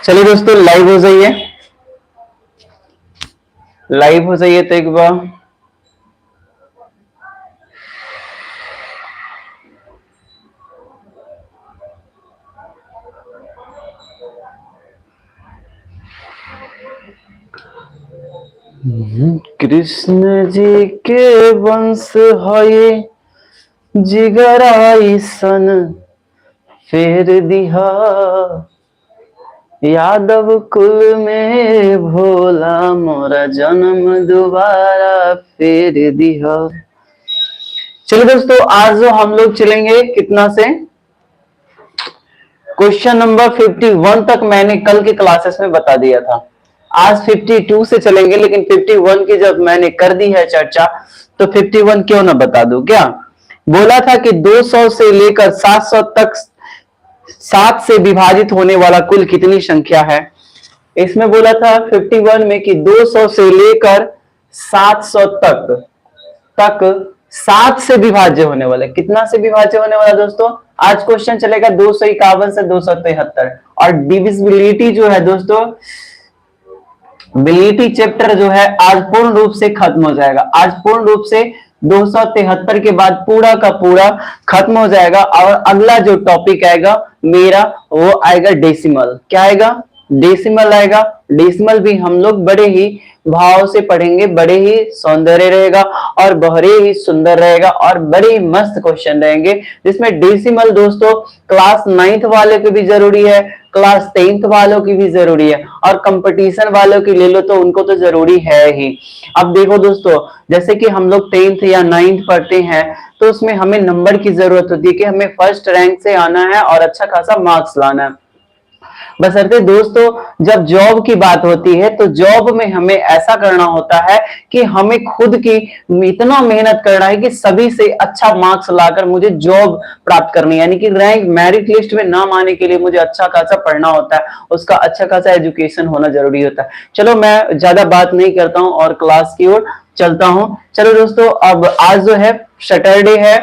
चलिए दोस्तों, लाइव हो जाइए, लाइव हो जाइए तो एक बार। कृष्ण जी के वंश है ये, जिगराई सन फेर दिहा, यादव कुल में भोला मोरा जन्म दोबारा फेर दिहा। चलिए दोस्तों, आज जो हम लोग चलेंगे कितना से, क्वेश्चन नंबर 51 तक मैंने कल के क्लासेस में बता दिया था। आज 52 से चलेंगे, लेकिन 51 की जब मैंने कर दी है चर्चा तो 51 क्यों ना बता दूं। क्या बोला था कि 200 से लेकर 700 तक 7 से विभाजित होने वाला कुल कितनी संख्या है। इसमें बोला था 51 में कि 200 से लेकर 700 तक 7 से विभाज्य होने वाला, कितना से विभाज्य होने वाला दोस्तों। आज क्वेश्चन चलेगा 251 से 273, और डिविजिबिलिटी जो है दोस्तों, बिलिटी चैप्टर जो है आज पूर्ण रूप से खत्म हो जाएगा। आज पूर्ण रूप से 273 के बाद पूरा का पूरा खत्म हो जाएगा, और अगला जो टॉपिक आएगा मेरा वो आएगा डेसिमल। क्या आएगा, डेसिमल आएगा। डेसिमल भी हम लोग बड़े ही भाव से पढ़ेंगे, बड़े ही सौंदर्य रहेगा और बड़े ही सुंदर रहेगा और बड़े ही मस्त क्वेश्चन रहेंगे, जिसमें डेसिमल दोस्तों क्लास 9th वाले के भी जरूरी है, क्लास 10th वालों की भी जरूरी है, और कंपटीशन वालों की ले लो तो उनको तो जरूरी है ही। अब देखो दोस्तों, जैसे कि हम लोग 10th या 9th पढ़ते हैं तो उसमें हमें नंबर की जरूरत होती है कि हमें फर्स्ट रैंक से आना है और अच्छा खासा मार्क्स लाना है। बशर्ते दोस्तों जब जॉब की बात होती है तो जॉब में हमें ऐसा करना होता है कि हमें खुद की इतना मेहनत करना है कि सभी से अच्छा मार्क्स लाकर मुझे जॉब प्राप्त करनी है, यानी कि रैंक मेरिट लिस्ट में नाम आने के लिए मुझे अच्छा खासा पढ़ना होता है, उसका अच्छा खासा एजुकेशन होना जरूरी होता है। चलो मैं ज्यादा बात नहीं करता हूं और क्लास की ओर चलता हूं। चलो दोस्तों, अब आज जो है सैटरडे है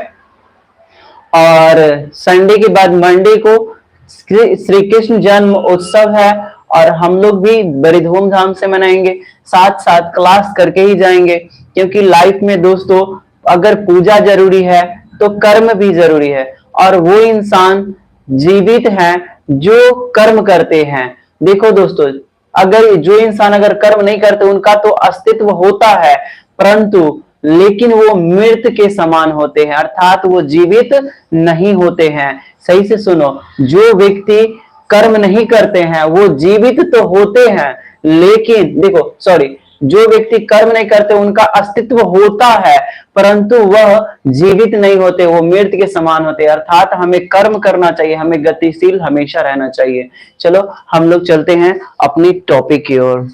और संडे के बाद मंडे को श्री कृष्ण जन्म उत्सव है, और हम लोग भी बड़ी धूमधाम से मनाएंगे, साथ साथ क्लास करके ही जाएंगे, क्योंकि लाइफ में दोस्तों अगर पूजा जरूरी है तो कर्म भी जरूरी है, और वो इंसान जीवित हैं जो कर्म करते हैं। देखो दोस्तों, अगर जो इंसान अगर कर्म नहीं करते उनका तो अस्तित्व होता है, परंतु लेकिन वो मृत के समान होते हैं, अर्थात वो जीवित नहीं होते हैं। सही से सुनो, जो व्यक्ति कर्म नहीं करते हैं वो जीवित तो होते हैं, लेकिन देखो सॉरी, जो व्यक्ति कर्म नहीं करते उनका अस्तित्व होता है, परंतु वह जीवित नहीं होते, वो मृत के समान होते हैं। अर्थात हमें कर्म करना चाहिए, हमें गतिशील हमेशा रहना चाहिए। चलो हम लोग चलते हैं अपनी टॉपिक की ओर।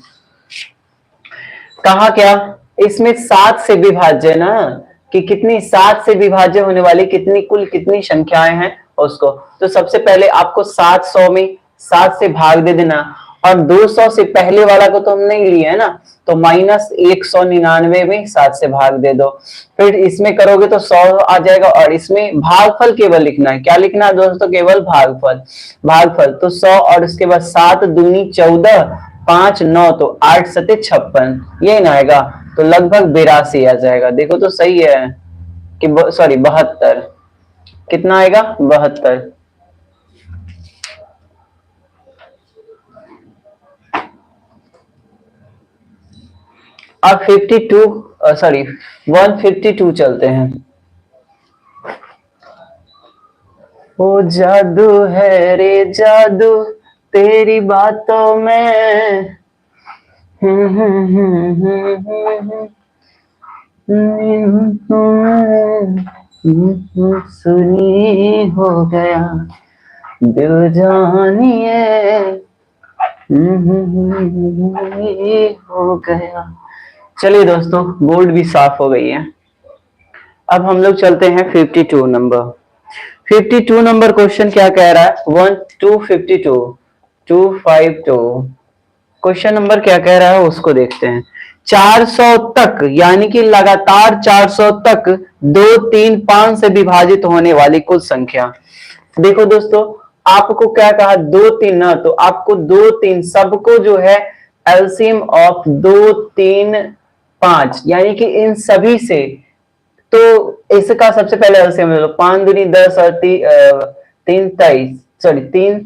कहा क्या, इसमें 7 से विभाज्य ना, कि कितनी 7 से विभाज्य होने वाली कितनी कुल कितनी संख्याएं हैं उसको। तो सबसे पहले आपको 700 में 7 से भाग दे देना, और 200 से पहले वाला को तो हम नहीं लिए है ना, तो -199 में 7 से भाग दे दो। फिर इसमें करोगे तो 100 आ जाएगा, और इसमें भागफल केवल लिखना है। क्या लिखना है दोस्तों, केवल भागफल। भागफल तो 100, और उसके बाद 7 दूनी 14, 5 9 तो 8 सते 56, ये ना आएगा, तो लगभग 82 आ जाएगा। देखो तो सही है कि सॉरी 72, कितना आएगा 72। अब 52 सॉरी 152 चलते हैं। ओ जादू है रे जादू तेरी बातों में, सुनी हो गया दिल जानिए हो गया। चलिए दोस्तों, बोर्ड भी साफ हो गई है। अब हम लोग चलते हैं 52 नंबर। 52 नंबर क्वेश्चन क्या कह रहा है? 252 252 क्वेश्चन नंबर क्या कह रहा है उसको देखते हैं। 400 तक, यानी कि लगातार 400 तक 2 3 5 से विभाजित होने वाली कुल संख्या। देखो दोस्तों, आपको क्या कहा? 2 3 ना, तो आपको 2 3 सबको जो है एलसीएम ऑफ 2 3 5, यानी कि इन सभी से, तो इसका सबसे पहले एलसीएम ले लो। 5 दूनी 10 और 3 23, सॉरी 3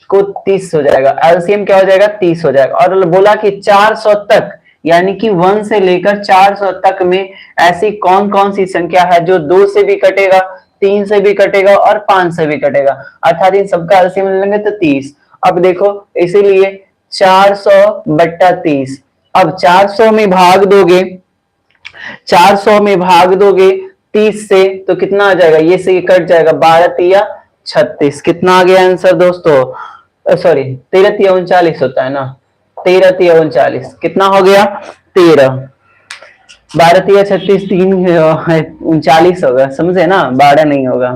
को 30 हो जाएगा। एलसीएम क्या हो जाएगा? 30 हो जाएगा। और बोला कि 400 तक, यानी कि 1 से लेकर 400 तक में ऐसी कौन कौन सी संख्या है जो 2 से भी कटेगा, 3 से भी कटेगा और 5 से भी कटेगा, अर्थात इन सबका एलसीएम लेंगे तो 30। अब देखो, इसीलिए 400 बट्टा 30। अब 400 में भाग दोगे, 400 में भाग दोगे 30 से, तो कितना आ जाएगा? ये से ये कट जाएगा, 12 तिया 36। कितना आ गया आंसर दोस्तों? सॉरी, 13 तिया 39 होता है ना, 13 तिया 39 कितना हो गया? 13। 12 तिया 36, 3 39 होगा, समझे ना? 12 नहीं होगा।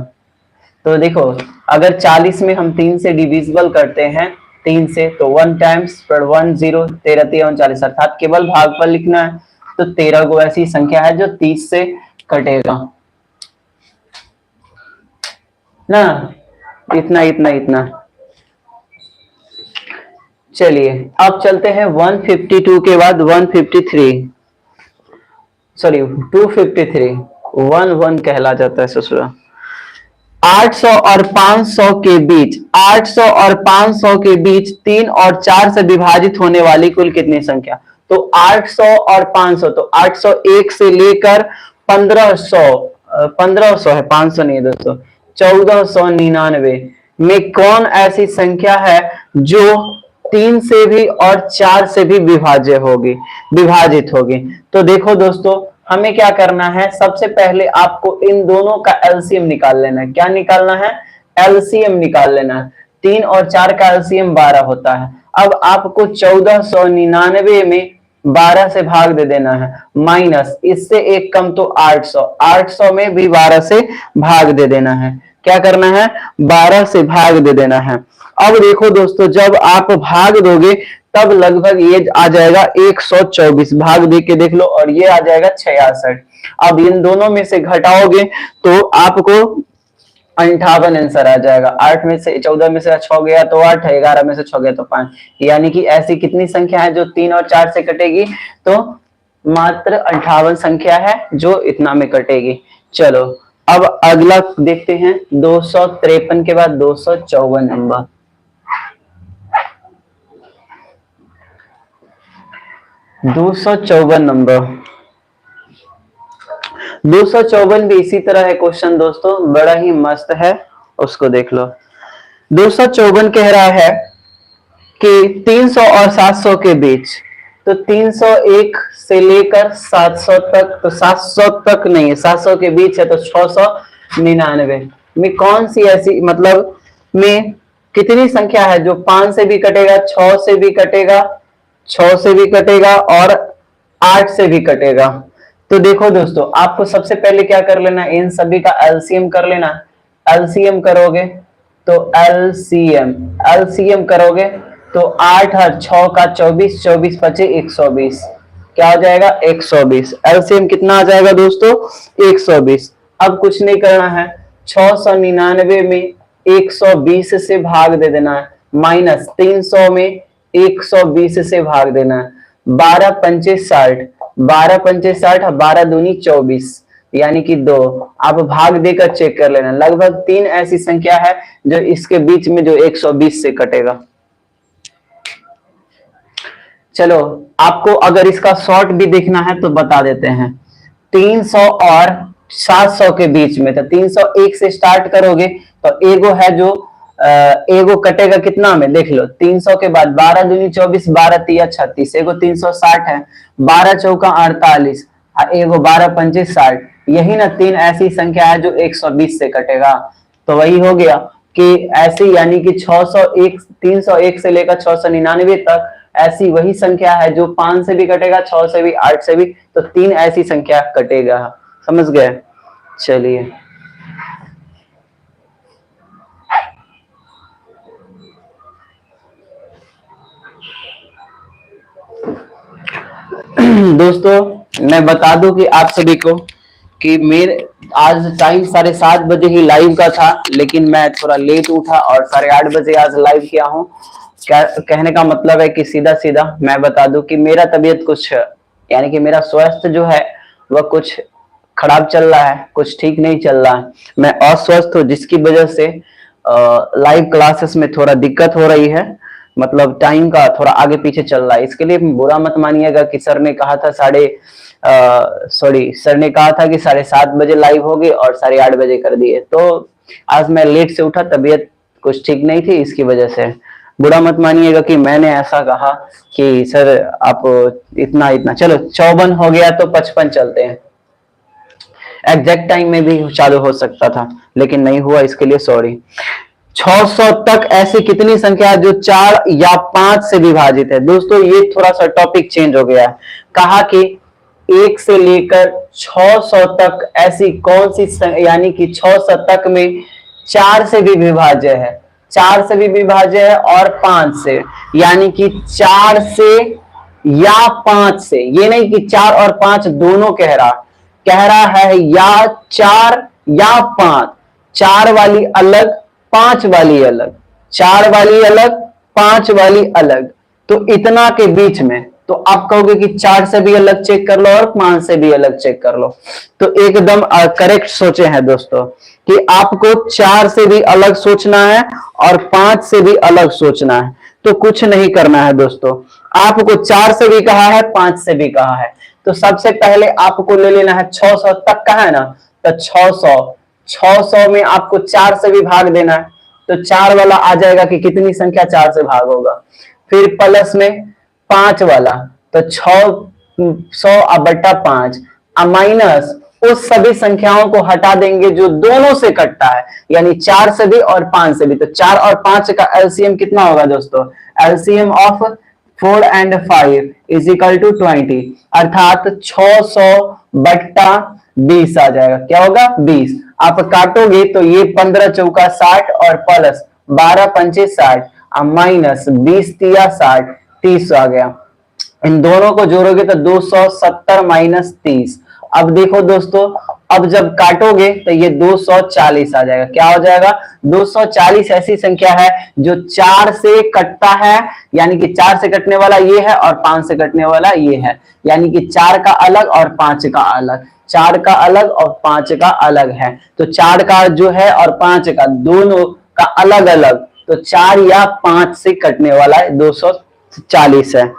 तो देखो, अगर 40 में हम 3 से डिविजिबल करते हैं, 3 से, तो 1 टाइम्स पर 1 0, 13 तिया 39, अर्थात केवल भागफल लिखना है। तो 13 को ऐसी संख्या है जो 30 से कटेगा ना, इतना इतना इतना। चलिए अब चलते हैं 152 के बाद 153, सॉरी 253, 1 कहला जाता है ससुरा। 800 और 500 के बीच, 800 और 500 के बीच 3 और 4 से विभाजित होने वाली कुल कितनी संख्या? तो 800 और 500, तो 801 से लेकर 1500, 1500 है, 500 नहीं है दोस्तों, 1499 में कौन ऐसी संख्या है जो 3 से भी और 4 से भी विभाजित होगी? तो देखो दोस्तों, हमें क्या करना है? सबसे पहले आपको इन दोनों का एलसीएम निकाल लेना है। क्या निकालना है? एलसीएम निकाल लेना है। 3 और 4 का एलसीएम 12 होता है। अब आपको 1499 में 12 से भाग दे देना है, माइनस इससे एक कम तो 800, 800 में भी 12 से भाग दे देना है। क्या करना है? 12 से भाग दे देना है। अब देखो दोस्तों, जब आप भाग दोगे तब लगभग ये आ जाएगा 124, भाग दे के देख लो, और ये आ जाएगा 66। अब इन दोनों में से घटाओगे तो आपको 58 आंसर आ जाएगा। 8 में से 14 में से 6 गया तो 8, 11 में से 6 गया तो 5, यानी कि ऐसी कितनी संख्या है जो 3 और 4 से कटेगी? तो मात्र 58 संख्या है जो इतना में कटेगी। चलो अब अगला देखते हैं, 253 के बाद 254 नंबर। 254 नंबर, 254 भी इसी तरह है क्वेश्चन दोस्तों, बड़ा ही मस्त है, उसको देख लो। 254 कह रहा है कि 300 और 700 के बीच, तो 301 से लेकर 700 तक, तो 700 तक नहीं है, 700 के बीच है, तो 699 में कौन सी ऐसी, मतलब में कितनी संख्या है जो 5 से भी कटेगा, 6 से भी कटेगा, 6 से भी कटेगा और 8 से भी कटेगा? तो देखो दोस्तों, आपको सबसे पहले क्या कर लेना, इन सभी का एलसीएम कर लेना। एलसीएम करोगे तो एलसीएम करोगे तो 8 और 6 का 24, 24 पचे 120, क्या हो जाएगा? 120। एलसीएम कितना आ जाएगा दोस्तों? 120। अब कुछ नहीं करना है, 699 में 120 से भाग दे देना है, माइनस 300 में 120 से भाग देना है, 12 पंचे 60, 12 पंचे 60, 12 दूनी 24, यानी कि 2। आप भाग देकर चेक कर लेना, लगभग 3 ऐसी संख्या है जो इसके बीच में जो 120 से कटेगा। चलो आपको अगर इसका शॉर्ट भी देखना है तो बता देते हैं। 300 और 700 के बीच में, तो 301 से स्टार्ट करोगे तो एगो है जो एगो कटेगा कितना में, देख लो 300 के बाद 12 दूनी 24, 12 तिया 36, एगो 360 है, 12 चौका 48, एगो 12 पंचे 60। यही ना तीन ऐसी संख्या है जो 120 से कटेगा। तो वही हो गया कि ऐसी यानी कि 601 301 से लेकर 699 तक ऐसी वही संख्या है जो 5 से भी कटेगा, 6 से भी, 8 से भी, तो तीन ऐसी संख्या कटेगा। समझ गए? चलिए दोस्तों मैं बता दूं कि आप सभी को कि मेरे आज टाइम 7:30 बजे ही लाइव का था, लेकिन मैं थोड़ा लेट उठा और 8:30 बजे आज लाइव किया हूँ। क्या कहने का मतलब है कि सीधा सीधा मैं बता दूं कि मेरा तबीयत कुछ यानी कि मेरा स्वास्थ्य जो है वह कुछ खराब चल रहा है, कुछ ठीक नहीं चल रहा है। मैं अस्वस्थ हूँ, जिसकी वजह से लाइव क्लासेस में थोड़ा दिक्कत हो रही है, मतलब टाइम का थोड़ा आगे पीछे चल रहा है। इसके लिए बुरा मत मानिएगा कि सर ने कहा था सर ने कहा था कि 7:30 बजे लाइव होगी और 8:30 बजे कर दिए। तो आज मैं लेट से उठा, तबीयत कुछ ठीक नहीं थी, इसकी वजह से बुरा मत मानिएगा कि मैंने ऐसा कहा कि सर आप इतना इतना, चलो 54 हो गया तो 55 चलते हैं। एग्जैक्ट टाइम में भी चालू हो सकता था लेकिन नहीं हुआ, इसके लिए सॉरी। 600 तक ऐसी कितनी संख्या है जो 4 या 5 से विभाजित है? दोस्तों ये थोड़ा सा टॉपिक चेंज हो गया है। कहा कि 1 से लेकर 600 तक ऐसी कौन सी यानी कि 600 तक में 4 से भी विभाज्य है, 4 से भी विभाज्य है और 5 से, यानी कि 4 से या 5 से, ये नहीं कि 4 और 5 दोनों कह रहा है या 4 या 5, 4 वाली अलग 5 वाली अलग, 4 वाली अलग 5 वाली अलग, तो इतना के बीच में। तो आप कहोगे कि 4 से भी अलग चेक कर लो और 5 से भी अलग चेक कर लो, तो एकदम करेक्ट सोचे हैं दोस्तों कि आपको 4 से भी अलग सोचना है और 5 से भी अलग सोचना है। तो कुछ नहीं करना है दोस्तों, आपको 4 से भी कहा है, 5 से भी कहा है, तो सबसे पहले आपको ले लेना है 600 तक का है ना, तो 600 में आपको 4 से भी भाग देना है, तो 4 वाला आ जाएगा कि कितनी संख्या 4 से भाग होगा, फिर प्लस में 5 वाला, तो 600/5 माइनस उस सभी संख्याओं को हटा देंगे जो दोनों से कटता है, यानी 4 से भी और 5 से भी। तो 4 और 5 का एलसीएम कितना होगा दोस्तों? LCM of 4 and 5 is equal to 20, अर्थात 600/20 आ जाएगा। क्या होगा? 20। आप काटोगे तो ये 15 चौका 60 और प्लस 12 पंचे 60 माइनस 20 तिया 60, 30 आ गया। इन दोनों को जोड़ोगे तो 270 माइनस 30। अब देखो दोस्तों, अब जब काटोगे तो ये 240 आ जाएगा। क्या हो जाएगा? 240 ऐसी संख्या है जो 4 से कटता है, यानी कि 4 से कटने वाला ये है और 5 से कटने वाला ये है, यानी कि 4 का अलग और 5 का अलग, 4 का अलग और 5 का अलग है। तो 4 का जो है और 5 का दोनों का अलग अलग, तो 4 या 5 से कटने वाला है 240 है।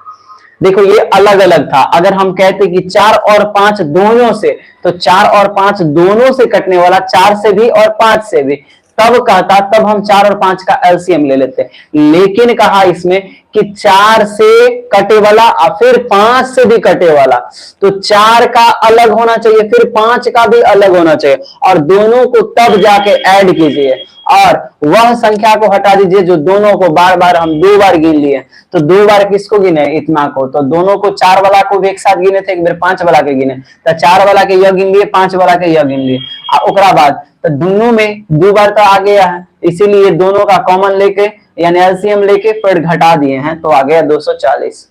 देखो ये अलग अलग था, अगर हम कहते कि 4 और 5 दोनों से, तो 4 और 5 दोनों से कटने वाला 4 से भी और 5 से भी, तब कहता, तब हम 4 और 5 का एलसीएम ले लेते। लेकिन कहा इसमें कि 4 से कटे वाला और फिर 5 से भी कटे वाला, तो 4 का अलग होना चाहिए, फिर 5 का भी अलग होना चाहिए, और दोनों को तब जाके ऐड कीजिए और वह संख्या को हटा दीजिए जो दोनों को बार बार हम 2 बार गिन लिए। तो 2 बार किसको गिने? इतना को। तो दोनों को 4 वाला को भी एक साथ गिने थे, एक बार 5 वाला के गिने, तो 4 वाला के यह गिन लिए, 5 वाला के यह गिन लिए, ओकरा बाद तो दोनों में 2 बार तो आ गया है, इसीलिए दोनों का कॉमन लेके यानी एलसीएम लेके फिर घटा दिए हैं, तो आ गया 240।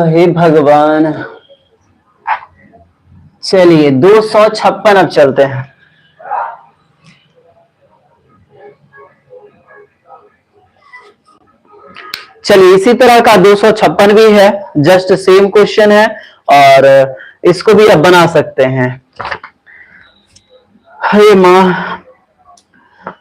हे भगवान। चलिए 256 अब चलते हैं। चलिए इसी तरह का 256 भी है, जस्ट सेम क्वेश्चन है और इसको भी अब बना सकते हैं। हे मां,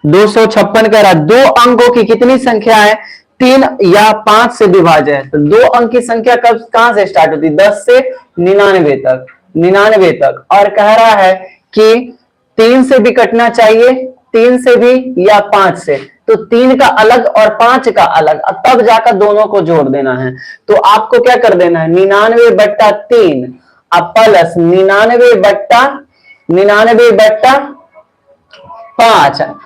256 कह रहा 2 अंकों की कितनी संख्या है 3 या 5 से विभाज्य है? तो 2 अंक की संख्या कब कहां से स्टार्ट होती है? 10 से 99 तक, 99 तक, और कह रहा है कि 3 से भी कटना चाहिए, 3 से भी या 5 से, तो 3 का अलग और 5 का अलग, तब जाकर दोनों को जोड़ देना है। तो आपको क्या कर देना है, 99/3 अब प्लस 99/5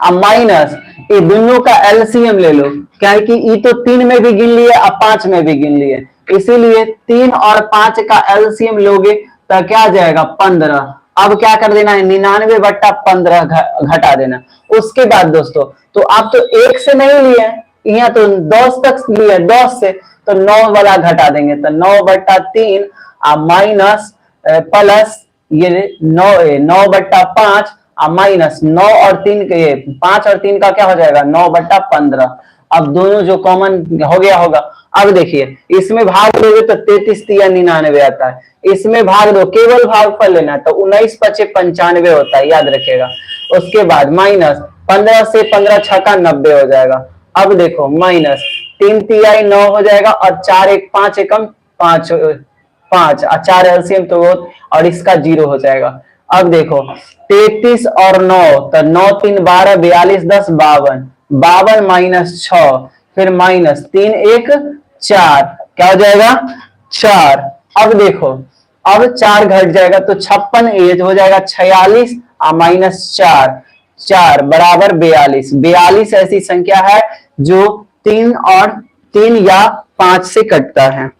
अब माइनस ये दोनों का एलसीएम ले लो, क्या है कि ये तो 3 में भी गिन लिए, अब 5 में भी गिन लिए, इसीलिए 3 और 5 का एलसीएम लोगे तो क्या आ जाएगा 15। अब क्या कर देना है, 99/15 घटा देना। उसके बाद दोस्तों तो आप तो 1 से नहीं लिए, यहाँ तो 10 तक लिए, 10 से तो 9 वाला घटा देंगे, तो 9/3 माइनस प्लस ये 9/5 माइनस 9 और 3 के 5 और 3 का क्या हो जाएगा 9/15। अब दोनों जो कॉमन हो गया होगा। अब देखिए इसमें भाग दोगे तो 33 या 99 आता है, इसमें भाग दो केवल भागफल लेना है तो 19 × 5 = 95 होता है, याद रखिएगा। उसके बाद माइनस 15 से 15 × 6 = 90 हो जाएगा। अब देखो माइनस 3 × 9 हो जाएगा और 4 × 1 = 5 एकम 5 5 और 4 एलसीएम तो और इसका 0 हो जाएगा। अब देखो 33 और 9 तो 9 3 12 42 10 52 52 माइनस 6 फिर माइनस 3 1 4 क्या हो जाएगा 4। अब देखो अब 4 घट जाएगा तो 56 ये हो जाएगा 46 और माइनस 4 4 बराबर 42। 42 ऐसी संख्या है जो 3 या 5 से कटता है।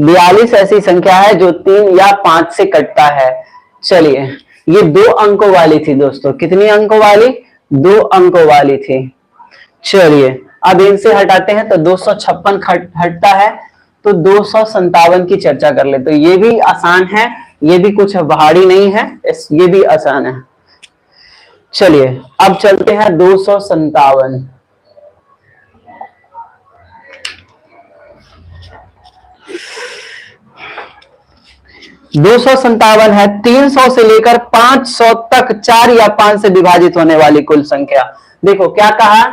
42 ऐसी संख्या है जो 3 या 5 से कटता है। चलिए ये 2 अंकों वाली थी दोस्तों, कितनी अंकों वाली 2 अंकों वाली थी। चलिए अब इनसे हटाते हैं तो 256 हटता है, तो 257 की चर्चा कर ले। तो ये भी आसान है, ये भी कुछ भारी नहीं है, ये भी आसान है। चलिए अब चलते हैं 257। है 300 से लेकर 500 तक 4 या 5 से विभाजित होने वाली कुल संख्या। देखो क्या कहा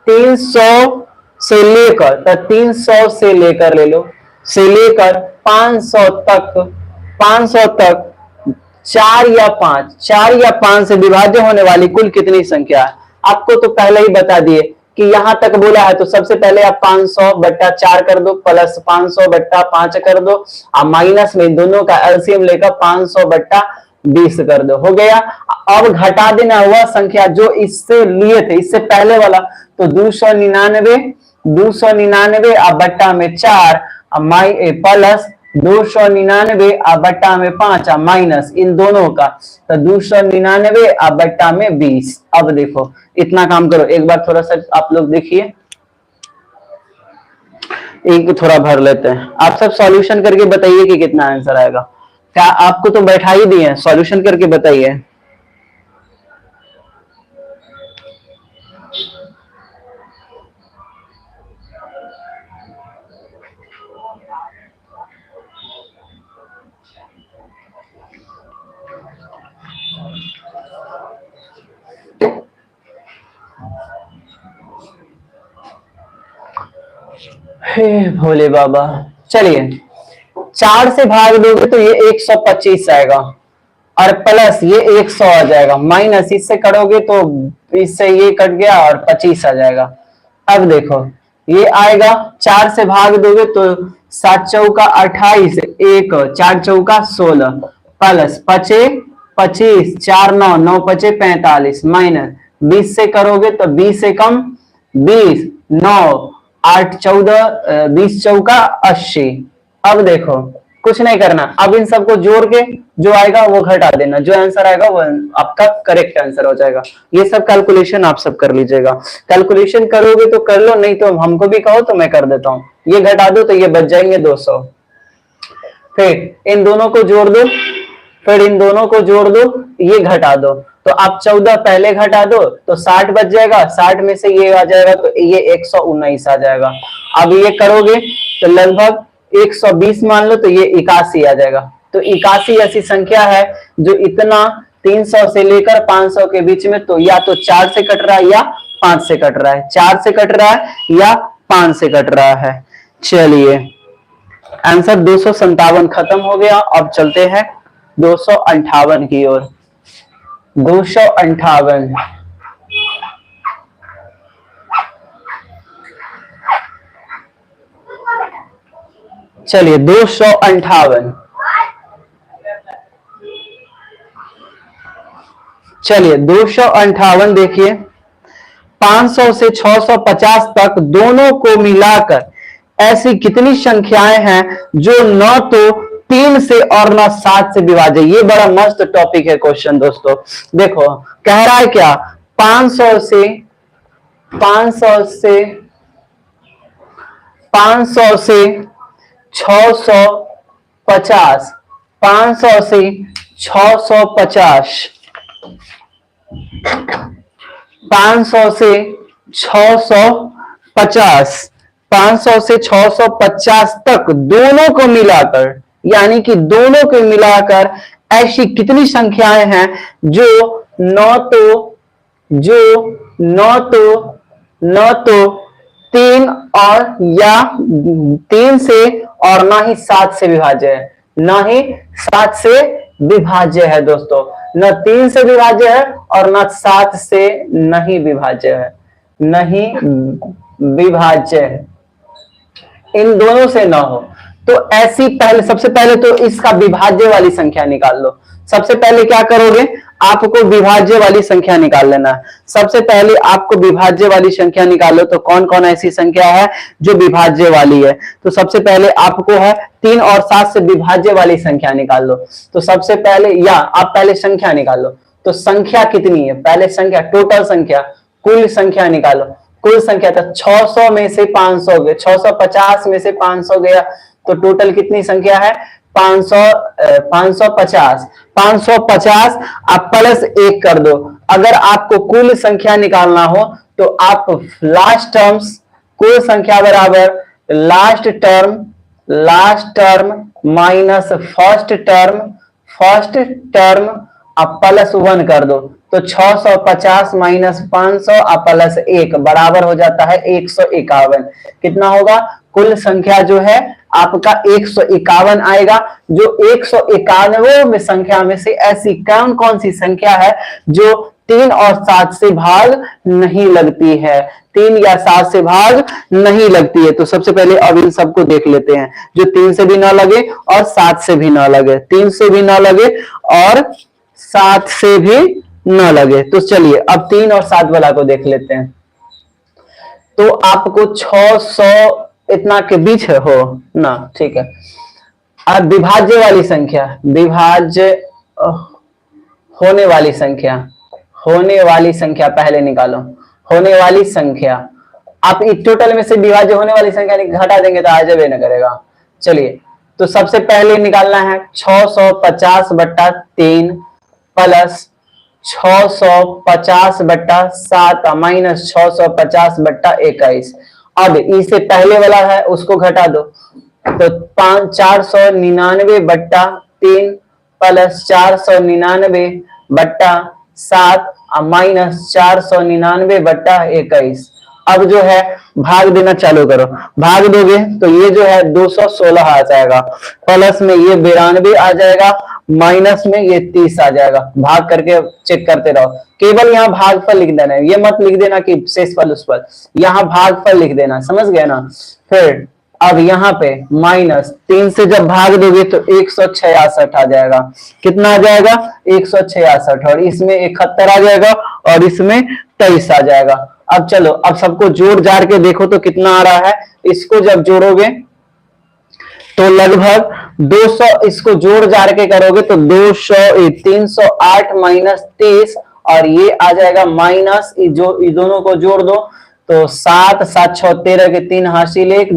300 से लेकर, तो 300 से लेकर ले लो, से लेकर 500 तक 4 या 5 से विभाज्य होने वाली कुल कितनी संख्या है। आपको तो पहले ही बता दिए कि यहां तक बोला है तो सबसे पहले आप 500/4 कर दो, प्लस 500/5 कर दो और माइनस में दोनों का एलसीएम लेकर 500/20 कर दो, हो गया। अब घटा देना हुआ संख्या जो इससे लिए थे, इससे पहले वाला, तो 299 अब बट्टा में 4 प्लस 299 अब बट्टा में 5 माइनस इन दोनों का, तो 299 अब बट्टा में 20। अब देखो इतना काम करो, एक बार थोड़ा सा आप लोग देखिए, एक थोड़ा भर लेते हैं। आप सब सॉल्यूशन करके बताइए कि कितना आंसर आएगा। क्या आपको तो बैठा ही दिए, सॉल्यूशन करके बताइए। हे भोले बाबा। चलिए 4 से भाग दोगे तो ये 125 आएगा और प्लस ये 100 आ जाएगा, माइनस इससे करोगे तो इससे ये कट गया और 25 आ जाएगा। अब देखो ये आएगा 4 से भाग दोगे तो 7 चौका 28 1 4 चौका 16 प्लस 25 4 9 9 5 45 माइनस 20 से करोगे तो 20 से कम 20 9 8 14 20 चौका 80। अब देखो कुछ नहीं करना, अब इन सबको जोड़ के जो आएगा वो घटा देना, जो आंसर आएगा वो आपका करेक्ट आंसर हो जाएगा। ये सब कैलकुलेशन आप सब कर लीजिएगा, कैलकुलेशन करोगे तो कर लो, नहीं तो हमको भी कहो तो मैं कर देता हूँ। ये घटा दो तो ये बच जाएंगे 200, फिर इन दोनों को जोड़ दो, फिर इन दोनों को जोड़ दो, ये घटा दो, तो आप 14 पहले घटा दो तो 60 बच जाएगा, 60 में से ये आ जाएगा तो ये 119 आ जाएगा। अब ये करोगे तो लगभग 120 मान लो तो ये 81 आ जाएगा। तो 81 ऐसी संख्या है जो इतना 300 से लेकर 500 के बीच में, तो या तो 4 से कट रहा है या 5 से कट रहा है, 4 से कट रहा है या 5 से कट रहा है। चलिए आंसर 257 खत्म हो गया। अब चलते हैं 258 की ओर। 258, चलिए 258, चलिए 258 देखिए, 500 से 650 तक दोनों को मिलाकर ऐसी कितनी संख्याएं हैं जो न तो 3 से और न 7 से विभाज्य। ये बड़ा मस्त टॉपिक है क्वेश्चन दोस्तों। देखो कह रहा है क्या, 500 से 500 से 500 से 650, 500 से 650, 500 से 650, 500 से 650 तक दोनों को मिलाकर, यानी कि दोनों को मिलाकर ऐसी कितनी संख्याएं हैं जो न तो 3 और या 3 से और ना ही 7 से विभाज्य है, ना ही 7 से विभाज्य है दोस्तों। न 3 से विभाज्य है और न 7 से नहीं विभाज्य है, नहीं विभाज्य है, इन दोनों से ना हो तो ऐसी पहले, सबसे पहले तो इसका विभाज्य वाली संख्या निकाल लो। सबसे पहले क्या करोगे, आपको विभाज्य वाली संख्या निकाल लेना है। सबसे पहले आपको विभाज्य वाली संख्या निकालो, तो कौन कौन ऐसी संख्या है जो विभाज्य वाली है। तो सबसे पहले आपको है 3 और 7 से विभाज्य वाली संख्या निकाल लो। तो सबसे पहले, या आप पहले संख्या निकालो, तो संख्या कितनी है, पहले संख्या, टोटल संख्या, कुल संख्या निकालो। कुल संख्या तो 600 में से 500 गए, 650 में से 500 गया, तो टोटल कितनी संख्या है, 550। 550 आप प्लस 1 कर दो। अगर आपको कुल संख्या निकालना हो तो आप लास्ट टर्म्स, कुल संख्या बराबर last term minus first term आप प्लस 1 कर दो, तो 650 माइनस 500 आप प्लस 1 बराबर हो जाता है 151। कितना होगा, कुल संख्या जो है आपका 151 आएगा। जो 191 संख्या में से ऐसी कौन कौन सी संख्या है जो 3 और 7 से भाग नहीं लगती है, 3 या 7 से भाग नहीं लगती है। तो सबसे पहले अब इन सबको देख लेते हैं, जो 3 से भी ना लगे और 7 से भी ना लगे, 3 से भी ना लगे और 7 से भी ना लगे। तो चलिए अब 3 और 7 वाला को देख लेते हैं। तो आपको 600 इतना के बीच है हो ना, ठीक है। अब विभाज्य वाली संख्या, विभाज्य होने वाली संख्या पहले निकालो। होने वाली संख्या, आप इस टोटल में से विभाज्य होने वाली संख्या घटा देंगे तो आ जाए ना करेगा। चलिए तो सबसे पहले निकालना है 650/3 प्लस 650/7 माइनस 650/21। अब इसे पहले वाला है उसको घटा दो, तो 499/3 प्लस 499/7 माइनस 499/21। अब जो है भाग देना चालू करो, भाग दोगे तो ये जो है 216 आ जाएगा, प्लस में ये 92 आ जाएगा, माइनस में ये 30 आ जाएगा। भाग करके चेक करते रहो, केवल यहाँ भागफल लिख देना है, ये मत लिख देना कि शेषफल उस पर, यहाँ भागफल लिख देना, समझ गए ना। फिर अब यहाँ पे माइनस 3 से जब भाग दोगे तो 166 आ जाएगा। कितना आ जाएगा, 166, और इसमें 71 आ जाएगा और इसमें 23 आ जाएगा। अब चलो, अब सबको जोड़ जाड़ के देखो तो कितना आ रहा है। इसको जब जोड़ोगे तो लगभग 200, इसको जोड़ जाड़ के करोगे तो 308 माइनस 30, और ये आ जाएगा माइनस, जो ये दोनों को जोड़ दो तो 7 7 6 13 के 3 हासिल 1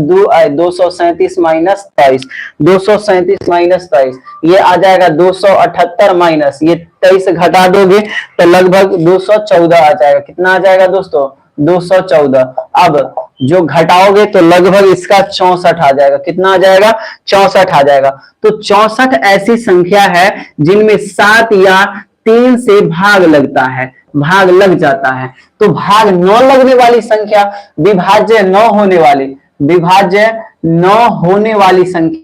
237 माइनस 23, 237 माइनस 23 ये आ जाएगा 278 माइनस ये 23 घटा दोगे तो लगभग 214 आ जाएगा। कितना आ जाएगा दोस्तों, 214। अब जो घटाओगे तो लगभग इसका 64 आ जाएगा। कितना आ जाएगा, 64 आ जाएगा। तो 64 ऐसी संख्या है जिनमें 7 या 3 से भाग लगता है, भाग लग जाता है। तो भाग न लगने वाली संख्या, विभाज्य न होने वाली संख्या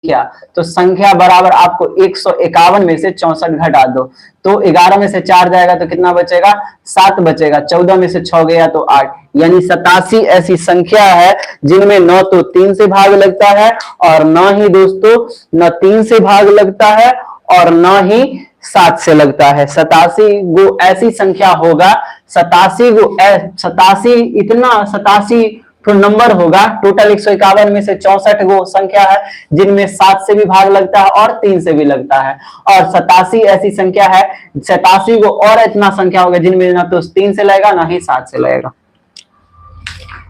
संख्या, तो संख्या बराबर आपको 151 में से 64 घटा दो, तो 11 में से 4 जाएगा तो कितना बचेगा, 7 बचेगा। 14 में से 6 गया तो 8, यानी 87 ऐसी संख्या है जिनमें न तो 3 से भाग लगता है और न ही दोस्तों न 3 से भाग लगता है और न ही 7 से लगता है। 87 वो ऐसी संख्या होगा, 87 तो नंबर होगा। टोटल 151 में से 64 गो संख्या है जिनमें 7 से भी भाग लगता है और 3 से भी लगता है, और 87 ऐसी संख्या है, 87 गो और इतना संख्या होगा जिनमें ना तो 3 से लगेगा ना ही 7 से लगेगा।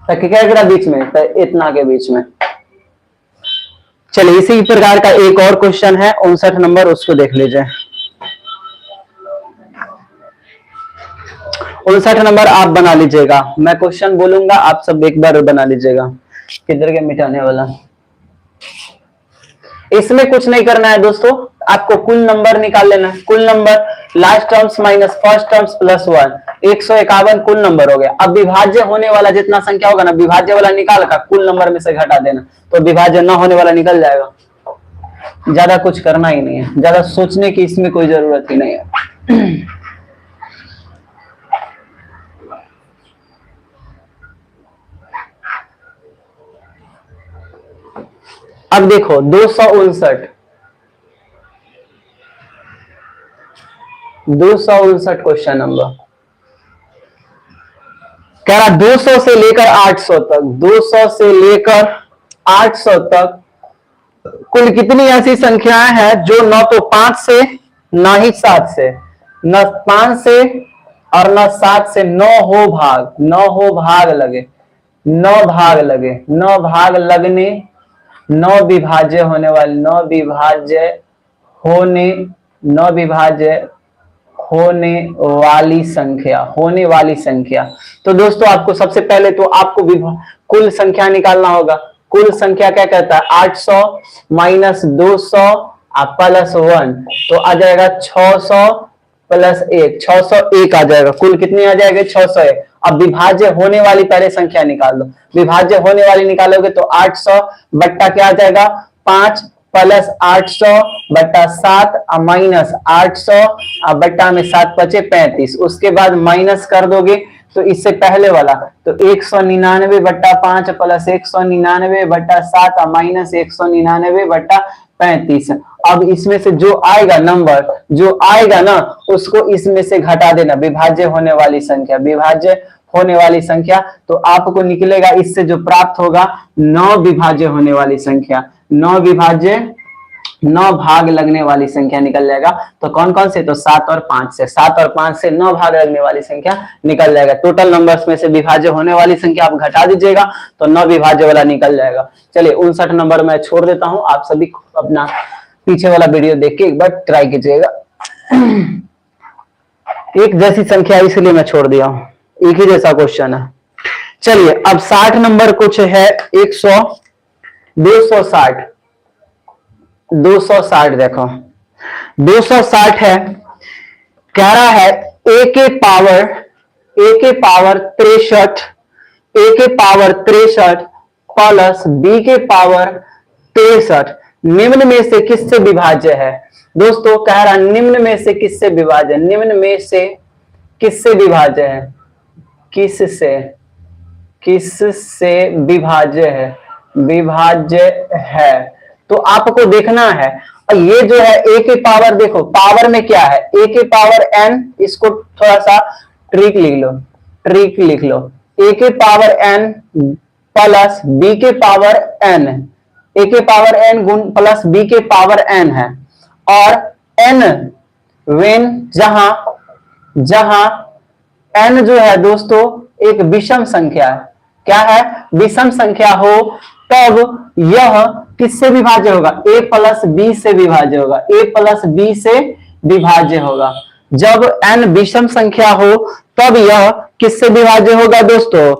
तो क्या बीच में, तो इतना के बीच में। चलिए इसी प्रकार का एक और क्वेश्चन है 59 नंबर, उसको देख लीजिए। 59 नंबर आप बना लीजिएगा, मैं क्वेश्चन बोलूंगा आप सब एक बार बना लीजिएगा। किधर के मिटाने वाला, इसमें कुछ नहीं करना है दोस्तों, आपको कुल नंबर निकाल लेना है। कुल number last terms minus first terms plus 1, 151 कुल नंबर हो गया। अब विभाज्य होने वाला जितना संख्या होगा ना, विभाज्य वाला निकाल कर कुल नंबर में से घटा देना, तो विभाज्य न होने वाला निकल जाएगा। ज्यादा कुछ करना ही नहीं है, ज्यादा सोचने की इसमें कोई जरूरत ही नहीं है। अब देखो 259 क्वेश्चन नंबर कह रहा 200 से लेकर 800 तक, 200 से लेकर 800 तक कुल कितनी ऐसी संख्याएं हैं जो न तो 5 से न ही 7 से, न 5 से और न 7 से 9 हो भाग, 9 हो भाग लगे, 9 भाग लगे, 9 भाग लगने, 9 विभाज्य होने वाली, 9 विभाज्य होने, 9 विभाज्य होने वाली संख्या, होने वाली संख्या। तो दोस्तों आपको सबसे पहले तो आपको कुल संख्या निकालना होगा। कुल संख्या क्या कहता है, 800 माइनस 200 प्लस 1, तो आ जाएगा 600 प्लस 1, 601 आ जाएगा। कुल कितनी आ जाएगी, 601। अब विभाज्य होने वाली पहले संख्या निकाल लो, विभाज्य होने वाली निकालोगे तो 800 बट्टा क्या आ जाएगा, 5 प्लस 800 बट्टा 7 माइनस 800 बट्टा में 7 बचे 35, उसके बाद माइनस कर दोगे तो इससे पहले वाला तो 199 बट्टा 5 प्लस 199 बट्टा 7 माइनस 199 बट्टा 35। अब इसमें से जो आएगा नंबर, जो आएगा ना उसको इसमें से घटा देना, विभाज्य होने वाली संख्या, विभाज्य होने वाली संख्या, तो आपको निकलेगा इससे जो प्राप्त होगा 9 विभाज्य होने वाली संख्या, 9 विभाज्य, 9 भाग लगने वाली संख्या निकल जाएगा। तो कौन कौन से, तो 7 और 5 से, 7 और 5 से 9 भाग लगने वाली संख्या निकल जाएगा। टोटल नंबर्स में से विभाज्य होने वाली संख्या आप घटा दीजिएगा तो 9 विभाज्य वाला निकल जाएगा। चलिए 59 नंबर मैं छोड़ देता हूं, आप सभी अपना पीछे वाला वीडियो देख के एक बार ट्राई कीजिएगा। एक जैसी संख्या इसलिए मैं छोड़ दिया हूं, एक ही जैसा क्वेश्चन है। चलिए अब 60 नंबर कुछ है, 260 देखो 260 है, कह रहा है a के पावर 63 प्लस b के पावर 63 निम्न में से किससे विभाज्य है। दोस्तों कह रहा निम्न में से किससे विभाज्य, निम्न में से किससे विभाज्य है, किससे विभाज्य है, विभाज्य है। तो आपको देखना है, और ये जो है a के पावर, देखो पावर में क्या है, a के पावर n, इसको थोड़ा सा ट्रिक लिख लो, a के पावर n प्लस b के पावर n, a के पावर n गुण प्लस b के पावर n है, और n वेन जहां n जो है दोस्तों एक विषम संख्या है, क्या है, विषम संख्या हो, तब यह किससे विभाज्य होगा, a प्लस बी से विभाज्य होगा, a प्लस बी से विभाज्य होगा। जब n विषम संख्या हो तब यह किससे विभाज्य होगा दोस्तों,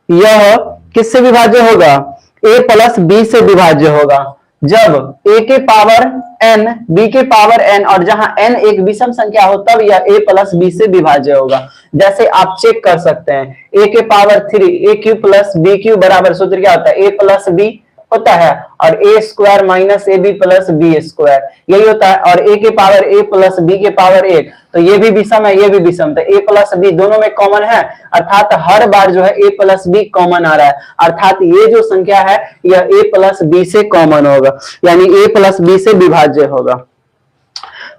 यह किससे विभाज्य होगा, a प्लस बी से विभाज्य होगा। जब a के पावर n b के पावर n और जहां n एक विषम संख्या हो तब यह a प्लस बी से विभाज्य होगा। जैसे आप चेक कर सकते हैं, a के power 3 a cube plus B cube बराबर सूत्र क्या होता है, a प्लस बी होता है, और A square minus A B plus B square यही होता है, और ए के पावर ए प्लस बी के पावर एक, तो ये भी विषम है, ये भी विषम, तो ए प्लस बी दोनों में कॉमन है, अर्थात हर बार जो है ए प्लस बी कॉमन आ रहा है, अर्थात ये जो संख्या है यह ए प्लस बी से कॉमन होगा, यानी ए प्लस बी से विभाज्य होगा।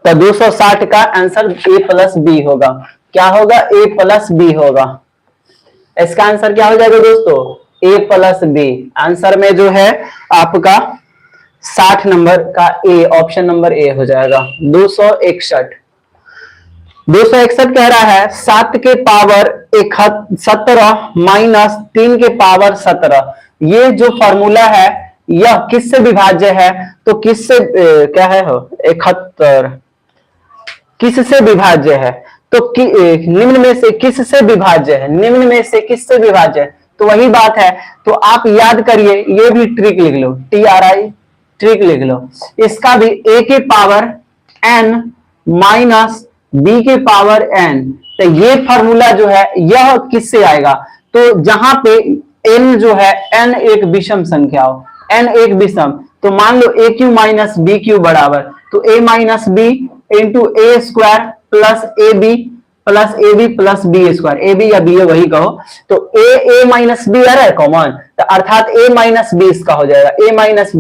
तो 260 का आंसर ए प्लस बी होगा। क्या होगा? ए प्लस बी होगा। इसका आंसर क्या हो जाएगा दोस्तों? ए प्लस बी। आंसर में जो है आपका 60 नंबर का ए, ऑप्शन नंबर ए हो जाएगा। 261 कह रहा है 7 के पावर 17 माइनस 3 के पावर 17, ये जो फॉर्मूला है यह किससे विभाज्य है? तो किससे क्या है हो 71 किससे विभाज्य है? तो निम्न में से किससे विभाज्य है? निम्न में से किससे विभाज्य है? तो वही बात है, तो आप याद करिए, ये भी ट्रिक लिख लो, TRI ट्रिक लिख लो। इसका भी a के पावर n माइनस b के पावर n, तो ये फॉर्मूला जो है यह किससे आएगा? तो जहां पे n जो है n एक विषम संख्या हो, n एक विषम, तो मान लो a cube minus B cube बराबर, तो a minus B into A square plus A B plus B square, A B या बी वही कहो, तो ए माइनस बी आ रहा है कॉमन, तो अर्थात ए माइनस बी इसका हो जाएगा, ए माइनस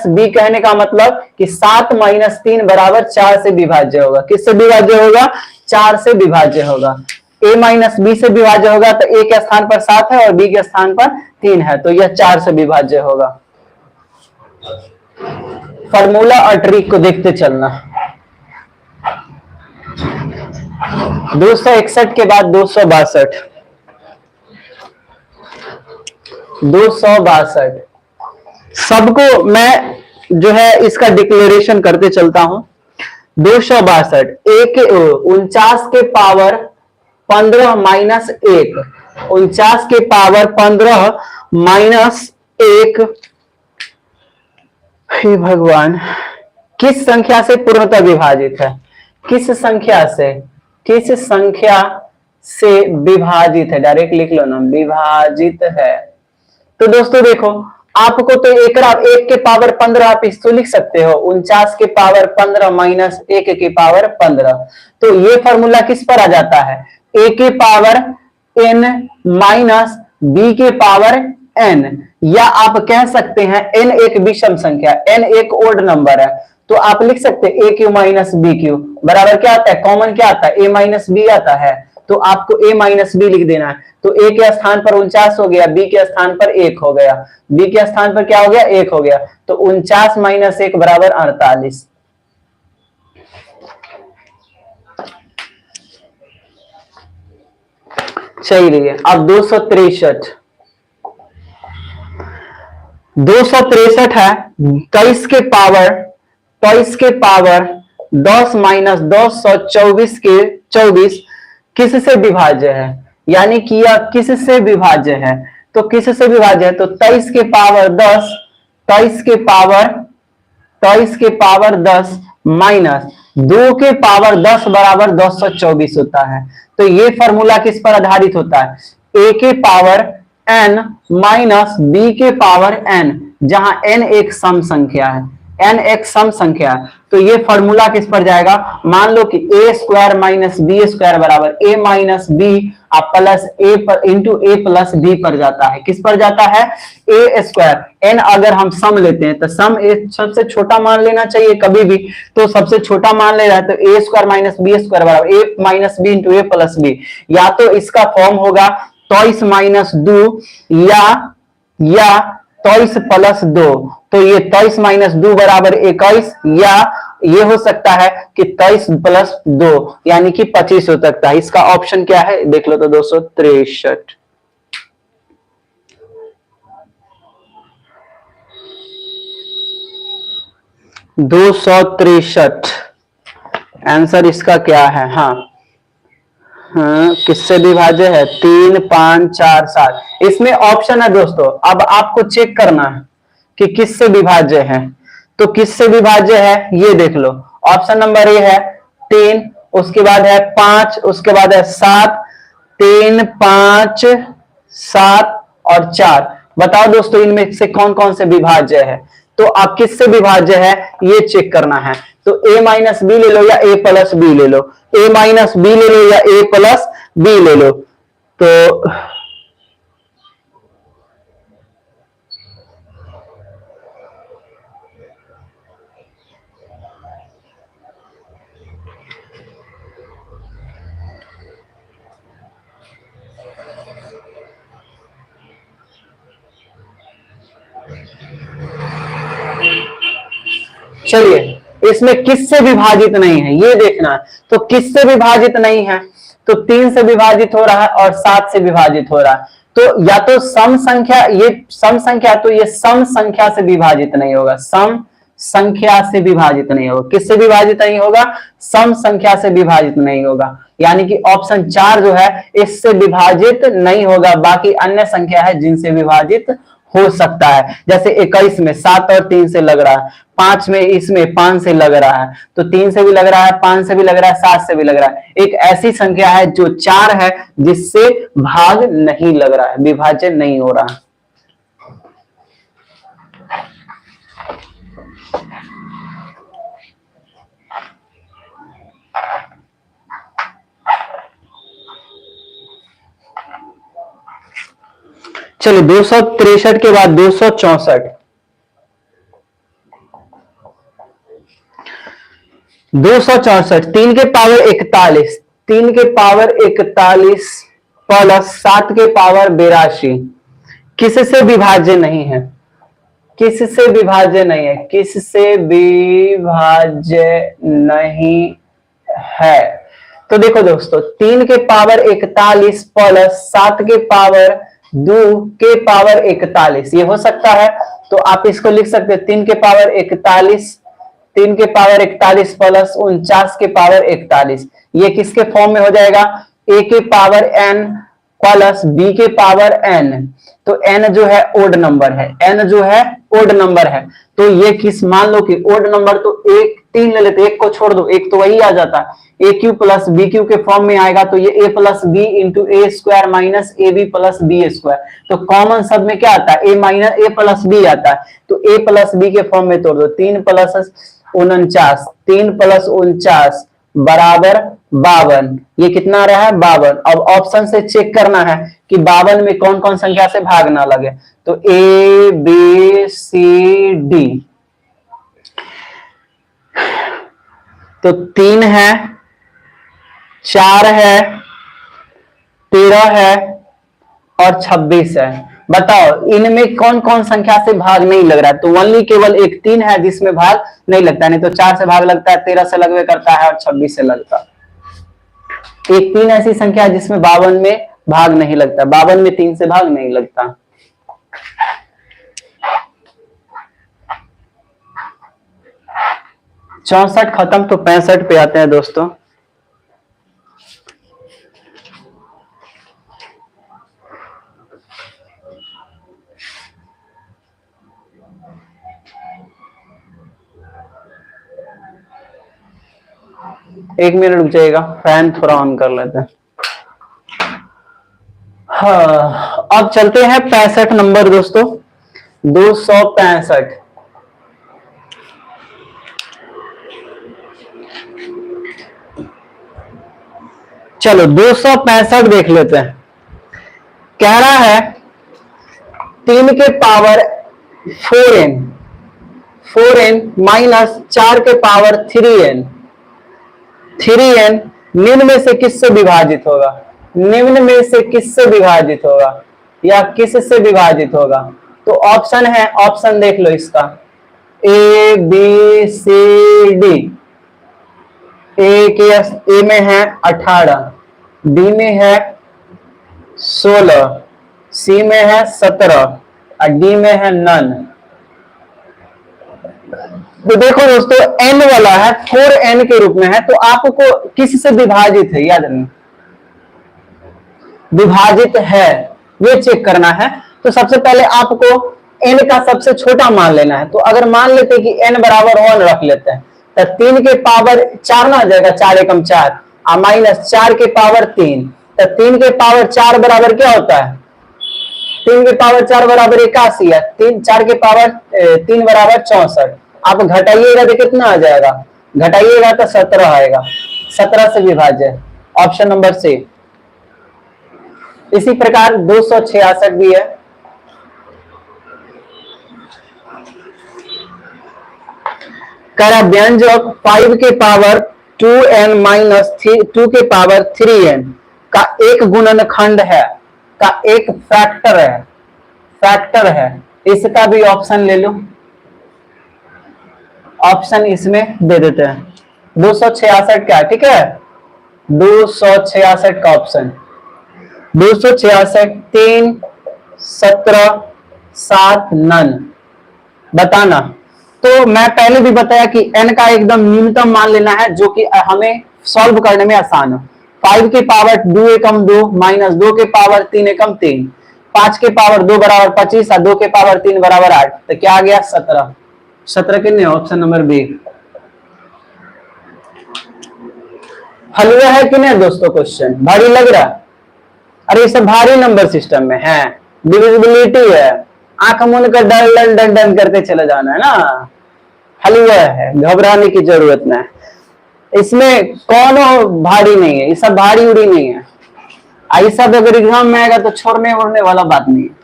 बी कहने का मतलब कि 7 माइनस 3 बराबर 4 से विभाज्य होगा। किससे विभाज्य होगा? 4 से विभाज्य होगा। a माइनस बी से विभाज्य होगा, तो a के स्थान पर 7 है और b के स्थान पर 3 है, तो यह 4 से विभाज्य होगा। फॉर्मूला और ट्रिक को देखते चलना। 261 के बाद 262 सबको मैं जो है इसका डिक्लेरेशन करते चलता हूं। 262 49 के पावर 15 माइनस 1, 49 के पावर 15 माइनस 1, हे भगवान, किस संख्या से पूर्णतः विभाजित है? किस संख्या से विभाजित है? डायरेक्ट लिख लो ना, विभाजित है। तो दोस्तों देखो, आपको तो एक के पावर 15 आप इसको लिख सकते हो, 49 के पावर 15 माइनस 1 के पावर 15, तो ये फॉर्मूला किस पर आ जाता है? a के पावर n माइनस b के पावर n, या आप कह सकते हैं n एक विषम संख्या, n एक ओड नंबर है, तो आप लिख सकते हैं a cube minus B cube बराबर क्या आता है? कॉमन क्या आता है? a माइनस बी आता है, तो आपको a माइनस बी लिख देना है। तो a के स्थान पर 49 हो गया, b के स्थान पर 1 हो गया, b के स्थान पर क्या हो गया? 1 हो गया, तो 49 माइनस 1 बराबर 48। चलिए अब 263 है 23 के पावर 10 माइनस 224 के 24 किससे विभाज्य है? यानी कि यह किससे विभाज्य है? तो किससे विभाज्य है? तो 23 के पावर 10 माइनस 2 के पावर 10 बराबर 224 होता है। तो ये फॉर्मूला किस पर आधारित होता है? a के पावर n माइनस b के पावर n, जहां n एक सम संख्या है, n एक सम संख्या है, तो ये फॉर्मूला किस पर जाएगा? मान लो कि a square minus B square बराबर a minus B plus a पर इंटू a प्लस b पर जाता है। किस पर जाता है? a स्क्वायर, n अगर हम सम लेते हैं तो सम सबसे छोटा मान लेना चाहिए कभी भी, तो सबसे छोटा मान ले रहा है, तो a square minus B square बराबर a minus B into a plus B, या तो इसका फॉर्म होगा 23 माइनस 2 या 23 प्लस 2, तो ये 23 माइनस 2 बराबर 21, या ये हो सकता है कि 23 प्लस 2 यानी कि 25 हो सकता है। इसका ऑप्शन क्या है देख लो तो 263। आंसर इसका क्या है? हाँ, किससे विभाज्य है? 3 5 4 7, इसमें ऑप्शन है दोस्तों। अब आपको चेक करना है कि किससे विभाज्य है, तो किससे विभाज्य है ये देख लो। ऑप्शन नंबर ए है 3, उसके बाद है 5, उसके बाद है 7, 3 5 7 और 4, बताओ दोस्तों इनमें से कौन कौन से विभाज्य है। तो आप किससे विभाज्य है ये चेक करना है। तो a माइनस बी ले लो या a प्लस बी ले लो, a माइनस बी ले लो या a प्लस बी ले लो। तो चलिए इसमें किससे विभाजित नहीं है ये देखना है। तो किससे विभाजित नहीं है, तो 3 से विभाजित हो रहा है और 7 से विभाजित हो रहा है। तो या तो सम संख्या, ये सम संख्या, तो ये सम संख्या से विभाजित नहीं होगा, सम संख्या से विभाजित नहीं होगा। किससे विभाजित नहीं होगा, सम संख्या से विभाजित नहीं होगा। यानी कि ऑप्शन 4 जो है इससे विभाजित नहीं होगा, बाकी अन्य संख्या है जिनसे विभाजित हो सकता है। जैसे 21 में 7 और 3 से लग रहा है, 5 में इसमें 5 से लग रहा है, तो 3 से भी लग रहा है, 5 से भी लग रहा है, 7 से भी लग रहा है। एक ऐसी संख्या है जो 4 है जिससे भाग नहीं लग रहा है, विभाजन नहीं हो रहा है। चलिए 263 के बाद 264, 264 3 के पावर 41, 3 के पावर 41 प्लस 7 के पावर 82 किससे विभाज्य नहीं है, किससे विभाज्य नहीं है, किससे विभाज्य नहीं है। तो देखो दोस्तों 3 के पावर 41 प्लस 7 के पावर 2 के पावर 41 ये हो सकता है। तो आप इसको लिख सकते हैं 3 के पावर 41, 3 के पावर 41 प्लस 49 के पावर 41, ये किसके फॉर्म में हो जाएगा, a के पावर n प्लस b के पावर n। तो n जो है ओड नंबर है, n जो है ओड नंबर है, तो ये किस, मान लो कि ओड नंबर, तो 1 3 ले लेते, एक को छोड़ दो, एक तो वही आ जाता है, A cube plus B cube के फॉर्म में आएगा। तो ये A plus B into A square minus A B plus B square. तो कॉमन सब में क्या आता है, A minus A plus B आता है, तो ए प्लस बी के फॉर्म में तोड़ दो, 3 प्लस 49, 3 प्लस 49 बराबर 52, ये कितना आ रहा है 52। अब ऑप्शन से चेक करना है कि 52 में कौन कौन संख्या से भाग ना लगे। तो ए बी सी डी, तो 3 है, 4 है, 13 है और 26 है। बताओ इनमें कौन कौन संख्या से भाग नहीं लग रहा है। तो ओनली केवल एक 3 है जिसमें भाग नहीं लगता, नहीं तो 4 से भाग लगता है, 13 से लगवे करता है और 26 से लगता है। एक 3 ऐसी संख्या है जिसमें 52 में भाग नहीं लगता, 52 में 3 से भाग नहीं लगता। चौसठ खत्म, तो 65 पे आते हैं दोस्तों। एक मिनट रुक जाइएगा, फैन थोड़ा ऑन कर लेते हैं। हाँ अब चलते हैं 65 नंबर दोस्तों, 265। चलो 265 देख लेते हैं। कह रहा है 3 के पावर 4n, 4n माइनस 4 के पावर 3n, 3n निम्न में से किससे विभाजित होगा, निम्न में से किससे विभाजित होगा या किससे विभाजित होगा। तो ऑप्शन है, ऑप्शन देख लो इसका, ए बी सी डी। ए में है 18, बी में है 16, सी में है 17 और डी में है नन। तो देखो दोस्तों n वाला है 4n के रूप में है, तो आपको किससे विभाजित है, याद नहीं, विभाजित है ये चेक करना है। तो सबसे पहले आपको n का सबसे छोटा मान लेना है। तो अगर मान लेते कि n बराबर 1 रख लेते हैं, तो 3 के पावर 4 ना आ जाएगा, 4 एकम 4 और माइनस 4 के पावर 3, तो 3 के पावर 4 बराबर क्या होता है 3 के पावर 4 बराबर 81 है, 4 के पावर 3 बराबर 64। आप घटाइएगा तो कितना आ जाएगा, घटाइएगा तो 17 आएगा, 17 से विभाज्य, ऑप्शन नंबर सी। इसी प्रकार 266 भी है। करा व्यंजक 5 के पावर 2n माइनस 2 के पावर 3n का एक गुणनखंड है, का एक फैक्टर है, इसका भी ऑप्शन ले लो। ऑप्शन इसमें दे देते हैं 266 का, ठीक है, 266 का ऑप्शन 266 3 17 7 नन बताना। तो मैं पहले भी बताया कि n का एकदम न्यूनतम मान लेना है जो कि हमें सॉल्व करने में आसान हो। 5 के पावर 2 एकम 2 माइनस 2 के पावर 3 एकम 3, 5 के पावर 2 बराबर 25 और 2 के पावर 3 बराबर 8, तो क्या आ गया 17। 17 कितने, ऑप्शन नंबर बी। हलवा है कि नहीं दोस्तों, क्वेश्चन भारी लग रहा है? अरे सब भारी नंबर सिस्टम में है, डिविजिबिलिटी है, आंख मूंद कर डन डन डन करते चले जाना है ना, हलवा है, घबराने की जरूरत नहीं, इसमें कौन भारी नहीं है, ये सब भारी उड़ी नहीं है। आई सब अगर एग्जाम में आएगा तो छोड़ने ओढ़ने वाला बात नहीं है,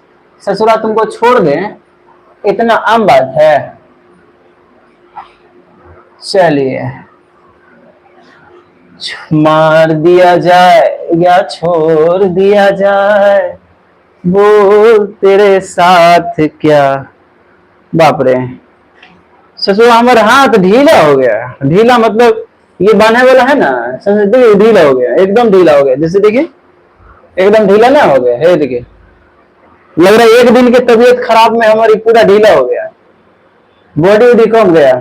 ससुरा तुमको छोड़ दे इतना आम बात है। चलिए, मार दिया जाए या छोड़ दिया जाए, बोल तेरे साथ क्या। बाप रे ससुर हमारा हाथ ढीला हो गया, ढीला मतलब ये बांधने वाला है ना, देखिए ढीला हो गया, एकदम ढीला हो गया, जैसे देखिए एकदम ढीला ना हो गया है, देखिए लग रहा है एक दिन की तबीयत खराब में हमारी पूरा ढीला हो गया, बॉडी वॉडी कम गया,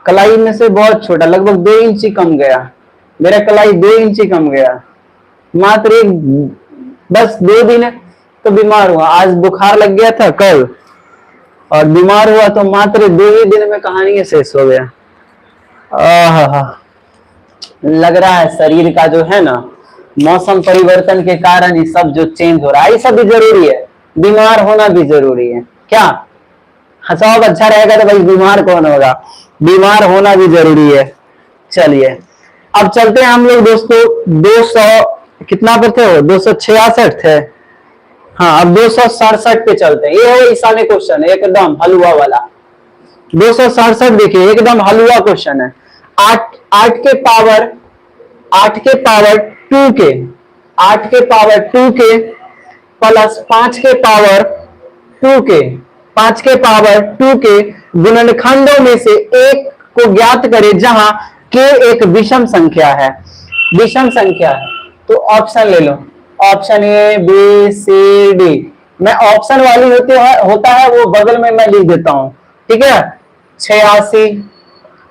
कलाई में से बहुत छोटा, लगभग 2 इंच कम गया, मेरा कलाई 2 इंच कम गया, मात्र एक बस 2 दिन तो बीमार हुआ, आज बुखार लग गया था कल और बीमार हुआ तो मात्र 2 ही दिन में कहानी शेष हो गया। लग रहा है शरीर का जो है ना मौसम परिवर्तन के कारण ये सब जो चेंज हो रहा है, ये सब भी जरूरी है, बीमार होना भी जरूरी है। क्या सब अच्छा रहेगा तो भाई बीमार कौन होगा, बीमार होना भी जरूरी है। चलिए अब चलते हैं हम लोग दोस्तों 200 कितना पर थे, 266 थे, हाँ अब 267 पे चलते हैं। ये है ईशान्य क्वेश्चन एकदम हलवा वाला, 267 देखिए एकदम हलवा क्वेश्चन है। 8 के पावर 2 के 8 के पावर 2 के प्लस 5 के पावर 2 के 5 के पावर 2 के गुणनखंडों में से एक को ज्ञात करें जहां के एक विषम संख्या है, विषम संख्या है। तो ऑप्शन ले लो, option A B C D, मैं ऑप्शन वाली होता है वो बगल में मैं लिख देता हूं, ठीक है, 86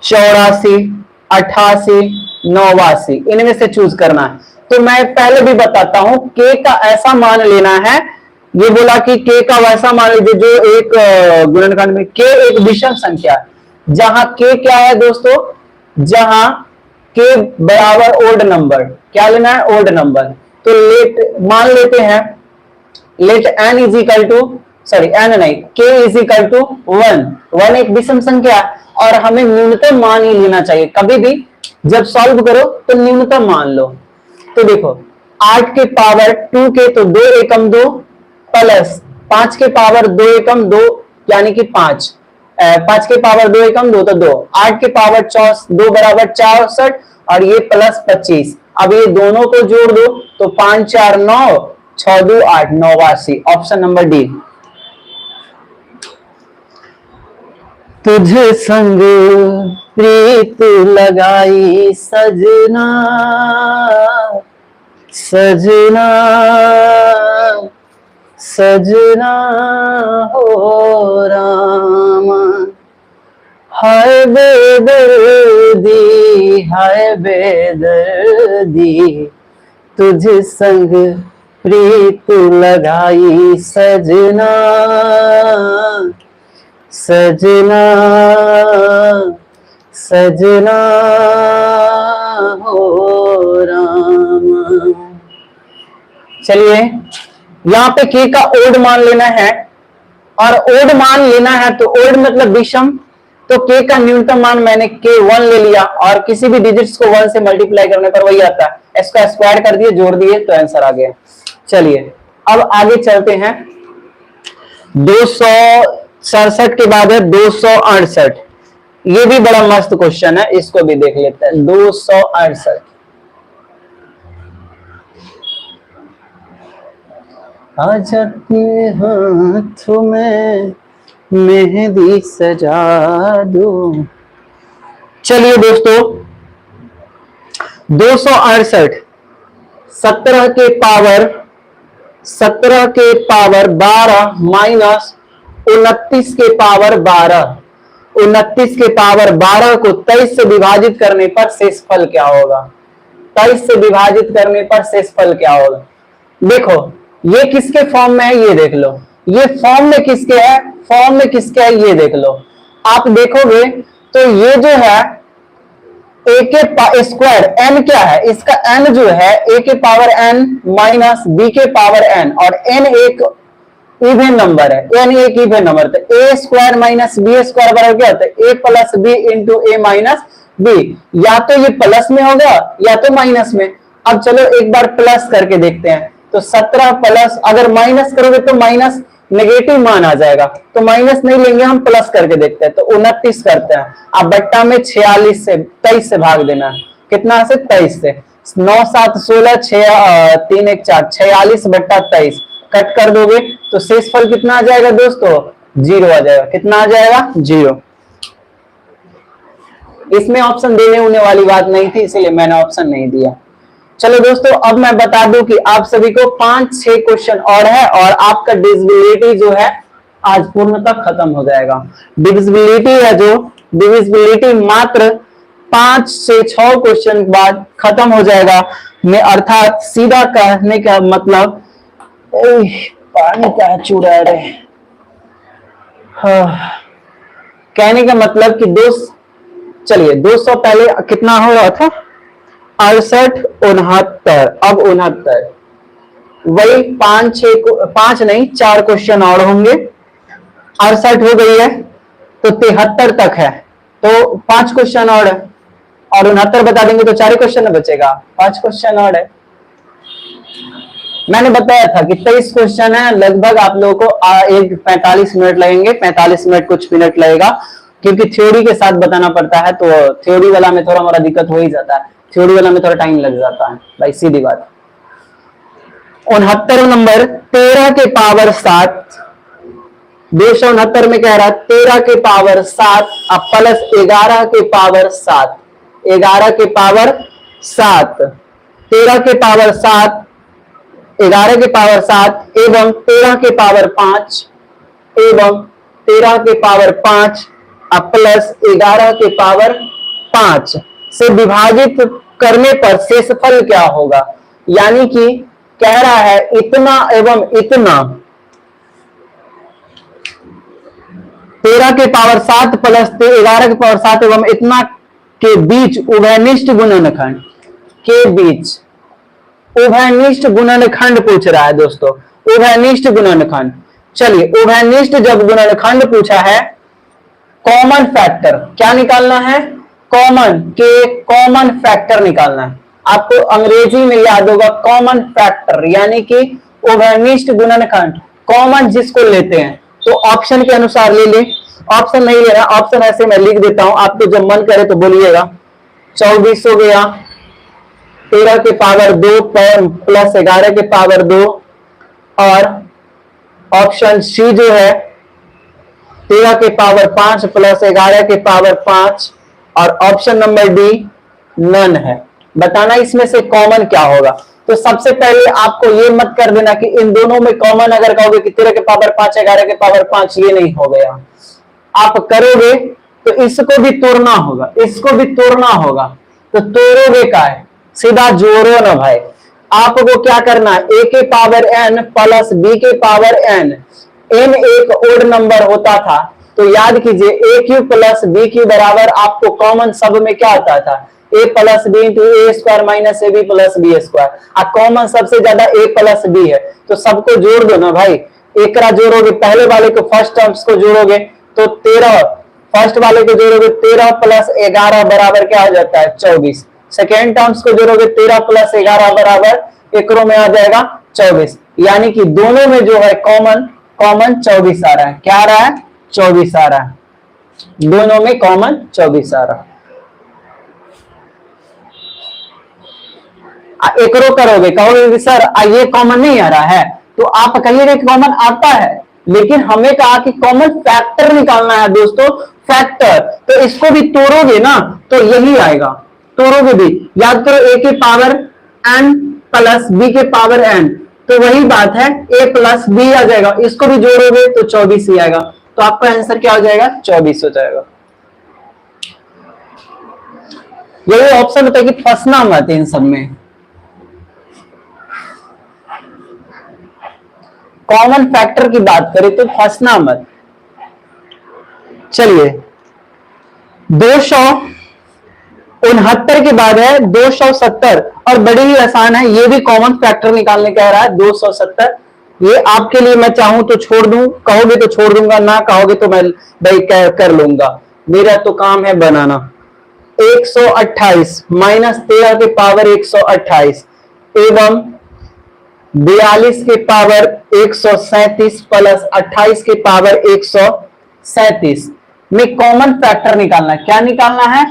84 88 89, इनमें से चूज करना है। तो मैं पहले भी बताता हूं के का ऐसा मान लेना है, ये बोला कि के का वैसा मान लीजिए जो एक गुणनखंड में के एक विषम संख्या है, जहां के क्या है दोस्तों, जहां के बराबर ओड नंबर, क्या लेना है ओड नंबर। तो लेट मान लेते हैं, let n is equal to sorry n नहीं k इज इक्वल टू 1 एक विषम संख्या और हमें न्यूनतम मान ही लेना चाहिए, कभी भी जब सॉल्व करो तो न्यूनतम मान लो। तो देखो 8 के पावर 2 के तो 2 एकम 2 प्लस 5 के पावर 2 एकम 2 यानी कि 5, 5 के पावर 2 एकम 2 तो 2, 8 के पावर 2 बराबर 64 और ये प्लस 25। अब ये दोनों को जोड़ दो तो 5 4 9 6 2 8 89, ऑप्शन नंबर डी। तुझे संग प्रीत लगाई सजना सजना सजना हो रामा, हाय बेदर्दी हाय बेदर्दी, तुझे संग प्रीत लगाई सजना सजना सजना हो रामा। चलिए यहाँ पे k का ओड मान लेना है, और ओड मान लेना है तो ओड मतलब विषम, तो k का न्यूनतम मान मैंने k1 ले लिया, और किसी भी डिजिट्स को 1 से मल्टीप्लाई करने पर वही आता है, इसका स्क्वायर कर दिए, जोड़ दिए तो आंसर आ गया। चलिए अब आगे चलते हैं। 267 के बाद है 268, ये भी बड़ा मस्त क्वेश्चन है, इसको भी देख लेते हैं। 268, आज अपने हाथों में मेहंदी सजा दो। चलिए दोस्तों, 268 17 के पावर 12 माइनस 29 के पावर 12, 29 के पावर 12 को 23 से विभाजित करने पर शेषफल क्या होगा? 23 से विभाजित करने पर शेषफल क्या होगा? देखो ये किसके फॉर्म में है, ये देख लो, ये फॉर्म में किसके है, फॉर्म में किसके है, ये देख लो। आप देखोगे तो ये जो है a के स्क्वायर n क्या है, इसका n जो है a के पावर n माइनस b के पावर n, और n एक इवन नंबर है, n एक इवन नंबर, तो a square minus b square बराबर क्या होता है, a plus b into a minus b। या तो ये प्लस में होगा या तो माइनस में। अब चलो एक बार प्लस करके देखते हैं, तो 17 प्लस, अगर माइनस करोगे तो माइनस नेगेटिव मान आ जाएगा, तो माइनस नहीं लेंगे हम, प्लस करके देखते हैं, तो 29 करते हैं। अब बट्टा में 46 से 23 से भाग देना है, कितना से 23 से, 9 7 16 6 3 1 4, 46 बट्टा 23 कट कर दोगे तो शेषफल कितना आ जाएगा दोस्तों, 0 आ जाएगा। कितना आ जाएगा, 0। इसमें ऑप्शन देने होने वाली बात नहीं थी, इसीलिए मैंने ऑप्शन नहीं दिया। चलो दोस्तों, अब मैं बता दूं कि आप सभी को 5-6 क्वेश्चन और है, और आपका डिविजिबिलिटी जो है आज पूर्णतः खत्म हो जाएगा। डिविजिबिलिटी है जो, डिविजिबिलिटी मात्र 5 से 6 क्वेश्चन बाद खत्म हो जाएगा। मैं अर्थात सीधा कहने का मतलब, पानी का चूड़ा रहे, कहने का मतलब कि चलिए 200 पहले कितना हो रहा था, 68 69, अब 69, वही 5 नहीं 4 क्वेश्चन और होंगे। 68 हो गई है तो 73 तक है, तो 5 क्वेश्चन और है, और 69 बता देंगे तो 4 क्वेश्चन बचेगा, 5 क्वेश्चन और है। मैंने बताया था कि 23 क्वेश्चन है, लगभग आप लोगों को 45 मिनट लगेंगे, 45 मिनट कुछ मिनट लगेगा, क्योंकि थ्योरी के साथ बताना पड़ता है, तो थ्योरी वाला में थोड़ा मोड़ा दिक्कत हो ही जाता है, थ्योरी वाला में थोड़ा टाइम लग जाता है भाई, सीधी बात। 69 नंबर 13 के पावर 7, 269 में कह रहा है 13 के पावर 7 अब प्लस 11 के पावर 7, 11 के पावर 7, 13 के पावर 7, 11 के पावर 7 एवं 13 के पावर 5 एवं 13 के पावर 5 अब प्लस 11 के पावर 5 से विभाजित करने पर शेषफल क्या होगा? यानी कि कह रहा है इतना एवं इतना, 13 के पावर 7 प्लस 11 के पावर 7 एवं इतना के बीच उभयनिष्ठ गुणनखंड के बीच, उभयनिष्ठ गुणनखंड पूछ रहा है दोस्तों, उभयनिष्ठ गुणनखंड। चलिए उभयनिष्ठ जब गुणनखंड पूछा है, कॉमन फैक्टर क्या निकालना है, कॉमन फैक्टर निकालना है। आपको अंग्रेजी में याद होगा कॉमन फैक्टर, यानी कि उभयनिष्ठ गुणनखंड, कॉमन जिसको लेते हैं, तो ऑप्शन के अनुसार ले ले। ऑप्शन नहीं लेना, ऑप्शन ऐसे मैं लिख देता हूं, आपको जब मन करे तो बोलिएगा। 24 हो गया, 13 के पावर 2 प्लस 11 के पावर 2, और ऑप्शन सी जो है 13 के पावर 5 प्लस 11 के पावर 5, और ऑप्शन नंबर डी नन है। बताना इसमें से कॉमन क्या होगा। तो सबसे पहले आपको ये मत कर देना कि इन दोनों में कॉमन अगर कहोगे कि 13 के पावर 5 11 के पावर 5, ये नहीं हो गया। आप करोगे तो इसको भी तोड़ना होगा, इसको भी तोड़ना होगा, तो तोड़ोगे का है, सीधा जोड़ो ना भाई। आपको क्या करना है, a के पावर n प्लस b के पावर n, n एक ओड नंबर होता था, तो याद कीजिए a cube plus b cube बराबर आपको कॉमन सब में क्या आता था, A plus B into A square minus A B plus B square. Common सबसे ज्यादा ए प्लस बी है, तो सबको जोड़ दो ना भाई। एक जोड़ोगे पहले वाले को, फर्स्ट टर्म्स को जोड़ोगे तो 13, फर्स्ट वाले को जोड़ोगे 13 प्लस 11 बराबर क्या हो जाता है 24। सेकेंड टर्म्स को जोड़ोगे 13 प्लस 11 बराबर एक रो में आ जाएगा 24, यानी कि दोनों में जो है कॉमन 24 आ रहा है। क्या आ रहा है 24 आ रहा है, दोनों में कॉमन 24 आ रहा है। एक रो करोगे, कहोगे सर ये कॉमन नहीं आ रहा है, तो आप कहिएगा कॉमन आता है, लेकिन हमें कहा कि कॉमन फैक्टर निकालना है दोस्तों, फैक्टर। तो इसको भी तोड़ोगे ना तो यही आएगा, तोड़ोगे भी। याद करो a के पावर n प्लस b के पावर n, तो वही बात है a प्लस b आ जाएगा। इसको भी जोड़ोगे तो 24 ही आएगा, तो आपका आंसर क्या हो जाएगा 24 हो जाएगा। यही ऑप्शन होता है कि फंसना मत इन सब में। कॉमन फैक्टर की बात करें तो फंसना मत। चलिए 269 के बाद है 270, और बड़ी ही आसान है, ये भी कॉमन फैक्टर निकालने कह रहा है 270। ये आपके लिए मैं चाहूं तो छोड़ दूं, कहोगे तो छोड़ दूंगा, ना कहोगे तो मैं भाई कर लूंगा, मेरा तो काम है बनाना। 128 माइनस 13 के पावर 128 एवं 42 के पावर 137 प्लस 28 के पावर 137 में कॉमन फैक्टर निकालना है। क्या निकालना है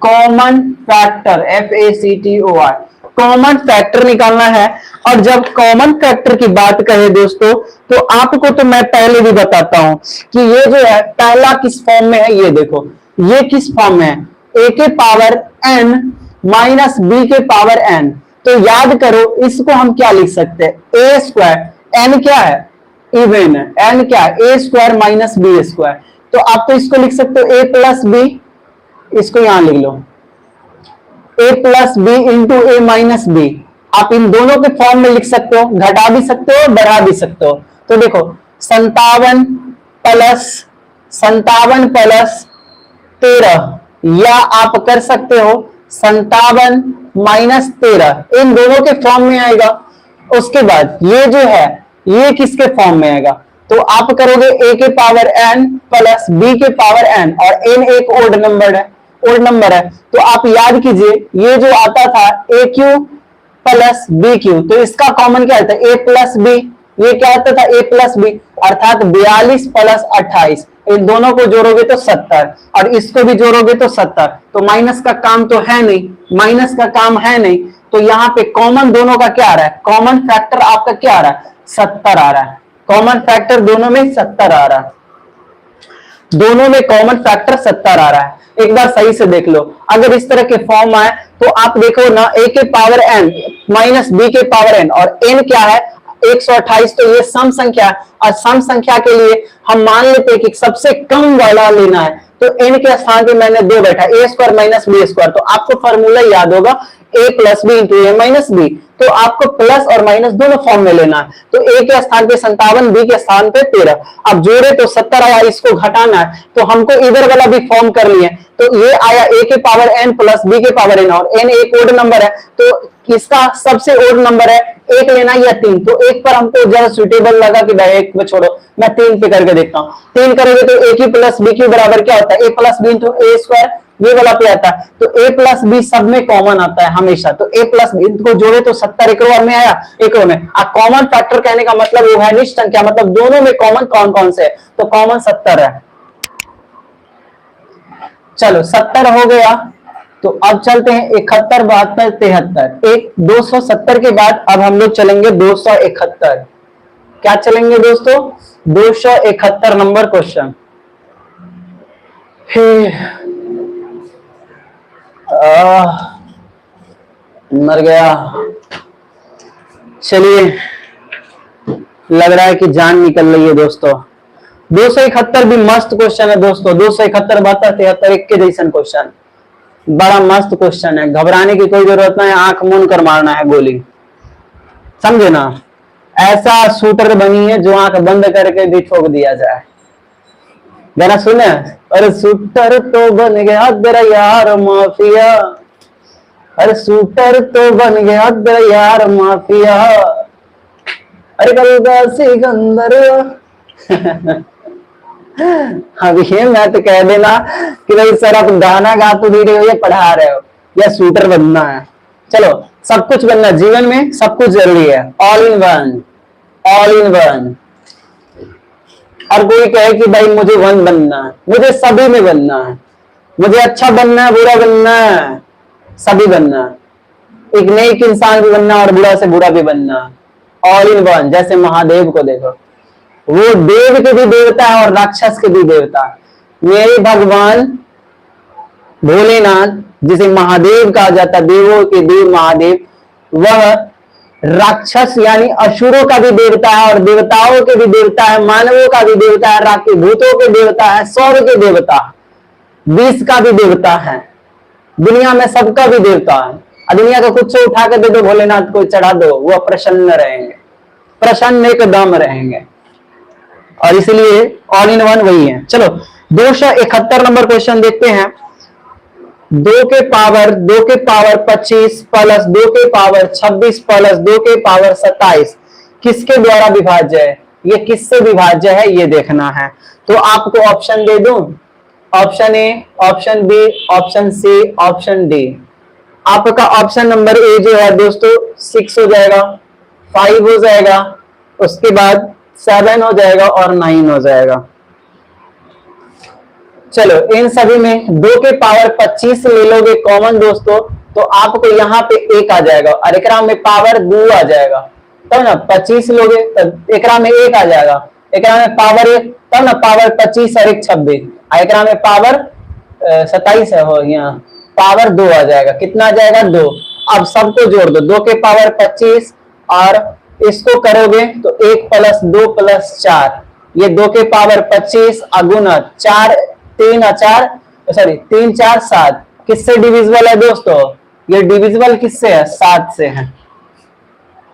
common factor, FACTOR, common factor निकालना है। और जब कॉमन फैक्टर की बात करें दोस्तों, तो आपको तो मैं पहले भी बताता हूं कि ये जो है पहला किस फॉर्म में है, ये देखो ये किस फॉर्म में है, a के पावर n माइनस b के पावर n। तो याद करो इसको हम क्या लिख सकते हैं, a स्क्वायर, n क्या है इवन है, n क्या है a square minus b square. तो आप तो इसको लिख सकते हो a प्लस b, इसको यहां लिख लो a plus B into A minus B. आप इन दोनों के फॉर्म में लिख सकते हो, घटा भी सकते हो बढ़ा भी सकते हो। तो देखो 57 प्लस 13, या आप कर सकते हो 57 माइनस 13, इन दोनों के फॉर्म में आएगा। उसके बाद ये जो है ये किसके फॉर्म में आएगा, तो आप करोगे a के पावर n प्लस b के पावर n, और n एक ओड नंबर है, ओड नंबर है। तो आप याद कीजिए ये जो आता था ए क्यू प्लस बी क्यू, तो इसका कॉमन क्या आता है a प्लस बी, ये क्या आता था a प्लस बी, अर्थात 42 प्लस 28, इन दोनों को जोड़ोगे तो 70, और इसको भी जोड़ोगे तो 70। तो माइनस का काम तो है नहीं, माइनस का काम है नहीं, तो यहाँ पे कॉमन दोनों का क्या आ रहा है, कॉमन फैक्टर आपका क्या आ रहा है 70 आ रहा है। कॉमन फैक्टर दोनों में 70 आ रहा है, दोनों में कॉमन फैक्टर 70 आ रहा है। एक बार सही से देख लो, अगर इस तरह के फॉर्म आए तो आप देखो ना a के पावर n माइनस b के पावर n, और n क्या है 128, तो ये सम संख्या है, और सम संख्या के लिए हम मान लेते हैं कि सबसे कम वाला लेना है, तो n के स्थान पे मैंने 2 बैठा, a square minus b square. तो आपको फॉर्मूला याद होगा a plus B into A minus B, तो आपको प्लस और माइनस दोनों फॉर्म में लेना है। तो a के स्थान पे 57, b के स्थान पे 13, अब जोड़े तो 70 आया, इसको घटाना है तो हमको इधर वाला भी फॉर्म कर लिए, तो ये आया a के पावर n प्लस b के पावर n, और n एक ओड नंबर है, तो इसका सबसे ओड नंबर है, एक लेना या 3, तो एक पर हमको ज्यादा सुटेबल लगा कि भाई एक में छोड़ो, मैं 3 पे करके देखता हूँ। 3 करोगे तो a की प्लस b की बराबर क्या होता है a plus B into A square, ये वाला पे आता है। तो a प्लस बी सब में कॉमन आता है हमेशा, तो a प्लस बी को जोड़े तो 70 एक रो में आया, एक रो में। कॉमन फैक्टर कहने का मतलब वो है निश्चित संख्या, मतलब दोनों में कॉमन कौन कौन से है, तो कॉमन 70 है। चलो 70 हो गया, तो अब चलते हैं 71, 72, 73। एक 270 के बाद अब हम लोग चलेंगे 271। क्या चलेंगे दोस्तों 271 नंबर क्वेश्चन। मर गया, चलिए लग रहा है कि जान निकल रही है दोस्तों। 271 भी मस्त क्वेश्चन है दोस्तों, 271, 72, 73 एक के जैसन क्वेश्चन, बड़ा मस्त क्वेश्चन है, घबराने की कोई जरूरत नहीं, आंख मूंद कर मारना है गोली, समझे ना। ऐसा शूटर बनी है जो आंख बंद करके भी ठोक दिया जाए। गाना सुने, अरे शूटर तो बन गया तेरा यार माफिया, अरे शूटर तो बन गया यार माफिया, अरे कल सिकंदर। अब ये मैं तो कह देना कि भाई सर आप गाना गा तो नहीं रहे हो या पढ़ा रहे हो या शूटर बनना है। चलो सब कुछ बनना जीवन में, सब कुछ जरूरी है, all in one, all in one. और कोई कहे कि भाई मुझे वन बनना है, मुझे सभी में बनना है, मुझे अच्छा बनना है, बुरा बनना है, सभी बनना है, एक नेक इंसान भी बनना और बुरा से बुरा भी बनना, ऑल इन वन। जैसे महादेव को देखो, वो देव के भी देवता है और राक्षस के भी देवता। मेरे भगवान भोलेनाथ, जिसे महादेव कहा जाता, देवों के देव महादेव, वह राक्षस यानी असुरों का भी देवता है और देवताओं के भी देवता है, मानवों का भी देवता है, रात्रि भूतों के देवता है, सौर के देवता, विष का भी देवता है, दुनिया में सबका भी देवता है। दुनिया का कुछ उठा के दे दो, भोलेनाथ को चढ़ा दो, वो प्रसन्न रहेंगे, प्रसन्न एकदम रहेंगे। और इसलिए ऑल इन वन वही है। चलो 271 नंबर क्वेश्चन देखते हैं। 2 के पावर 25 प्लस 2 के पावर 26 प्लस 2 के पावर 27 किसके द्वारा विभाज्य है? ये किससे विभाज्य है ये देखना है। तो आपको ऑप्शन दे दूं, option A, option B, option C, option D. आपका ऑप्शन नंबर ए जो है दोस्तों 6 हो जाएगा, 5 हो जाएगा, उसके बाद 7 हो जाएगा और 9 हो जाएगा। चलो इन सभी में 2 के पावर 25 ले लोगे कॉमन दोस्तों, तो आपको यहाँ पे 1 आ जाएगा और एकरा में पावर 2 आ जाएगा, तब ना 25 लोगे तब एकरा में 1 आ जाएगा, एकरा में पावर 1, तब ना पावर 25 और 1 26, एकरा में पावर 27 है, हो यहाँ पावर 2 आ जाएगा। कितना आ जाएगा? 2। अब सबको जोड़ दो, 2 के पावर 25 और इसको करोगे तो 1 प्लस 2 प्लस 4, ये 2 के पावर 25 अगुना 4, 3 4 7 किससे डिविजिबल है दोस्तों? ये डिविजिबल किससे है? 7 से है।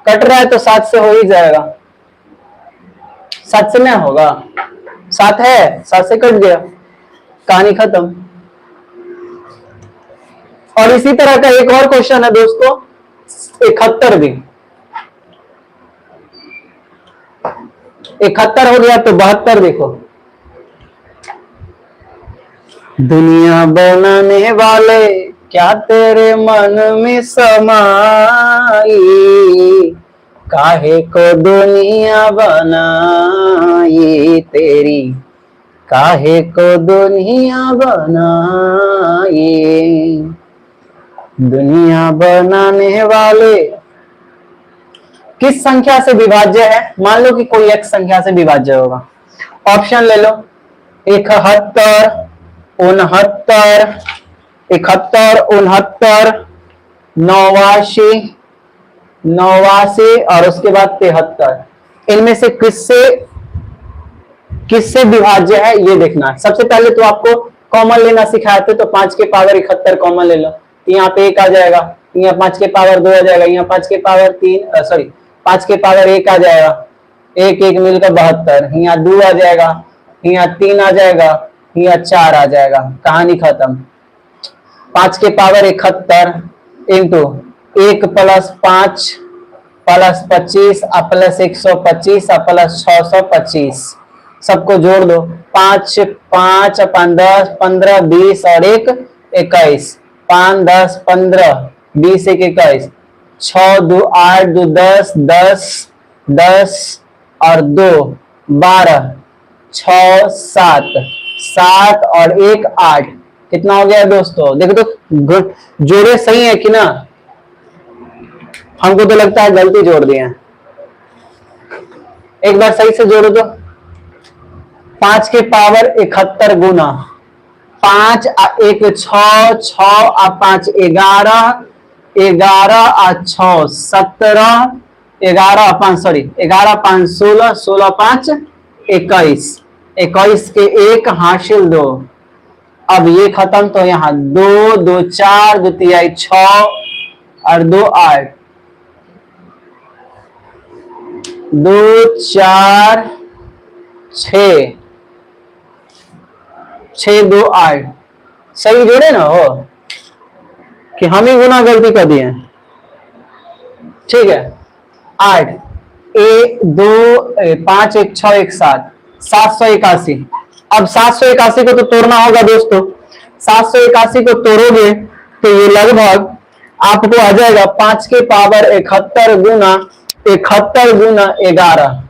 कट रहा है तो 7 से हो ही जाएगा, 7 से नहीं होगा, 7 है, 7 से कट गया, कहानी खत्म। और इसी तरह का एक और क्वेश्चन है दोस्तों 71 भी, 71 हो गया तो 72 देखो। दुनिया बनाने वाले क्या तेरे मन में समाई, काहे को दुनिया बनाई तेरी, काहे को दुनिया बनाई। दुनिया बनाने वाले किस संख्या से विभाज्य है? मान लो कि कोई एक संख्या से विभाज्य होगा। ऑप्शन ले लो, 71, 69, 71, 69, 89, 89 और उसके बाद 73। इनमें से किससे विभाज्य है ये देखना है। सबसे पहले तो आपको कॉमन लेना सिखाए थे, तो 5 के पावर 71 कॉमन ले लो, यहाँ पे 1 आ जाएगा, यहाँ 5 के पावर 2 आ जाएगा, यहाँ 5 के पावर 3 सॉरी 5 के पावर 1 आ जाएगा, 1 1 मिलकर 72, यहाँ 2 आ जाएगा, यहाँ 3 आ जाएगा, यहाँ 4 आ जाएगा, कहानी खत्म। 5 के power 71 into 1 plus 5 plus 25 plus 125 plus 625, सबको जोड़ दो, 5 5 10 15 20 और 1 21, 5 10 15 20 1 21, 6 2 8 2 10 10 10 और 2 12, 6 7 7 और 1 8, कितना हो गया दोस्तों? देखो तो जोड़े सही है कि ना? हमको तो लगता है गलती जोड़ दिए हैं, एक बार सही से जोड़ो तो। 5 के पावर 71 गुना 5 1 6 6 5 11 11 6 17 11 5 सॉरी 11 5 16 16 5 21, 21 के 1 हासिल 2। अब ये खत्म तो यहाँ 2 2 4 2 3 6 और 2 8, 2 4 6 6 2 8, सही जोड़े ना हो? कि हम ही गुना गलती कर दिए। ठीक है, 8 1 2 5 1 6 1 7 781। अब 781 को तो तोड़ना होगा दोस्तों। 781 को तोड़ोगे तो ये लगभग आपको आ जाएगा 5 के पावर 71 गुना 11।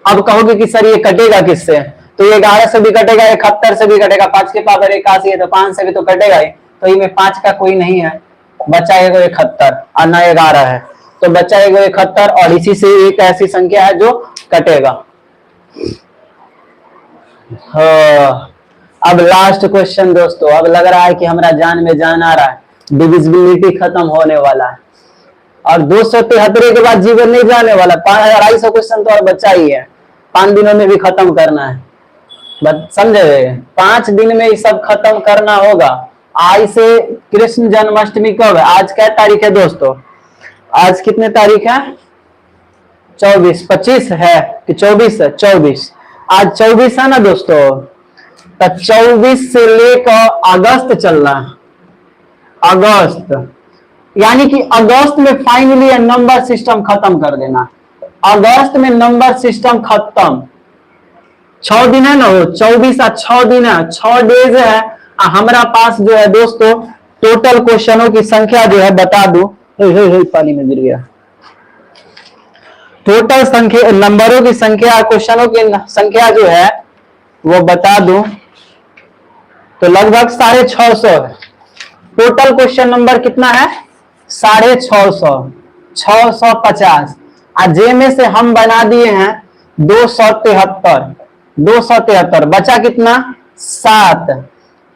अब कहोगे कि सर ये कटेगा किससे, तो ये 11 से भी कटेगा, 71 से भी कटेगा, 5 के पावर 81 है तो 5 से भी तो कटेगा ही। तो इनमें 5 का कोई नहीं है, बचा है 71 और ना 11 है, तो बचा है 71 और इसी से एक ऐसी संख्या है जो कटेगा। हाँ, अब लास्ट क्वेश्चन दोस्तों, अब लग रहा है कि हमारा जान में जान आ रहा है, डिविजिबिलिटी खत्म होने वाला है और 273 के बाद जीवन नहीं जाने वाला। 250 क्वेश्चन तो और बचा ही है, 5 दिनों में भी खत्म करना है, समझे? 5 दिन में ये सब खत्म करना होगा। आज से कृष्ण जन्माष्टमी कब है? आज क्या तारीख है दोस्तों? आज कितने तारीख है? 24 25 है कि 24 है? 24, आज 24 है ना दोस्तों, तो 24 से लेकर अगस्त चलना है। अगस्त यानी कि अगस्त में फाइनली नंबर सिस्टम खत्म कर देना। अगस्त में नंबर सिस्टम खत्म। 6 दिन है ना, वो 24 और 6 दिन है, 6 डेज है। हमारा पास जो है दोस्तों टोटल क्वेश्चनों की संख्या जो है बता दूं, पानी में गिर गया। टोटल संख्या, नंबरों की संख्या, क्वेश्चनों की संख्या जो है वो बता दूं तो लगभग 650 है। टोटल क्वेश्चन नंबर कितना है? 650, 650। जे में से हम बना दिए हैं 273, 273। बचा कितना? 7।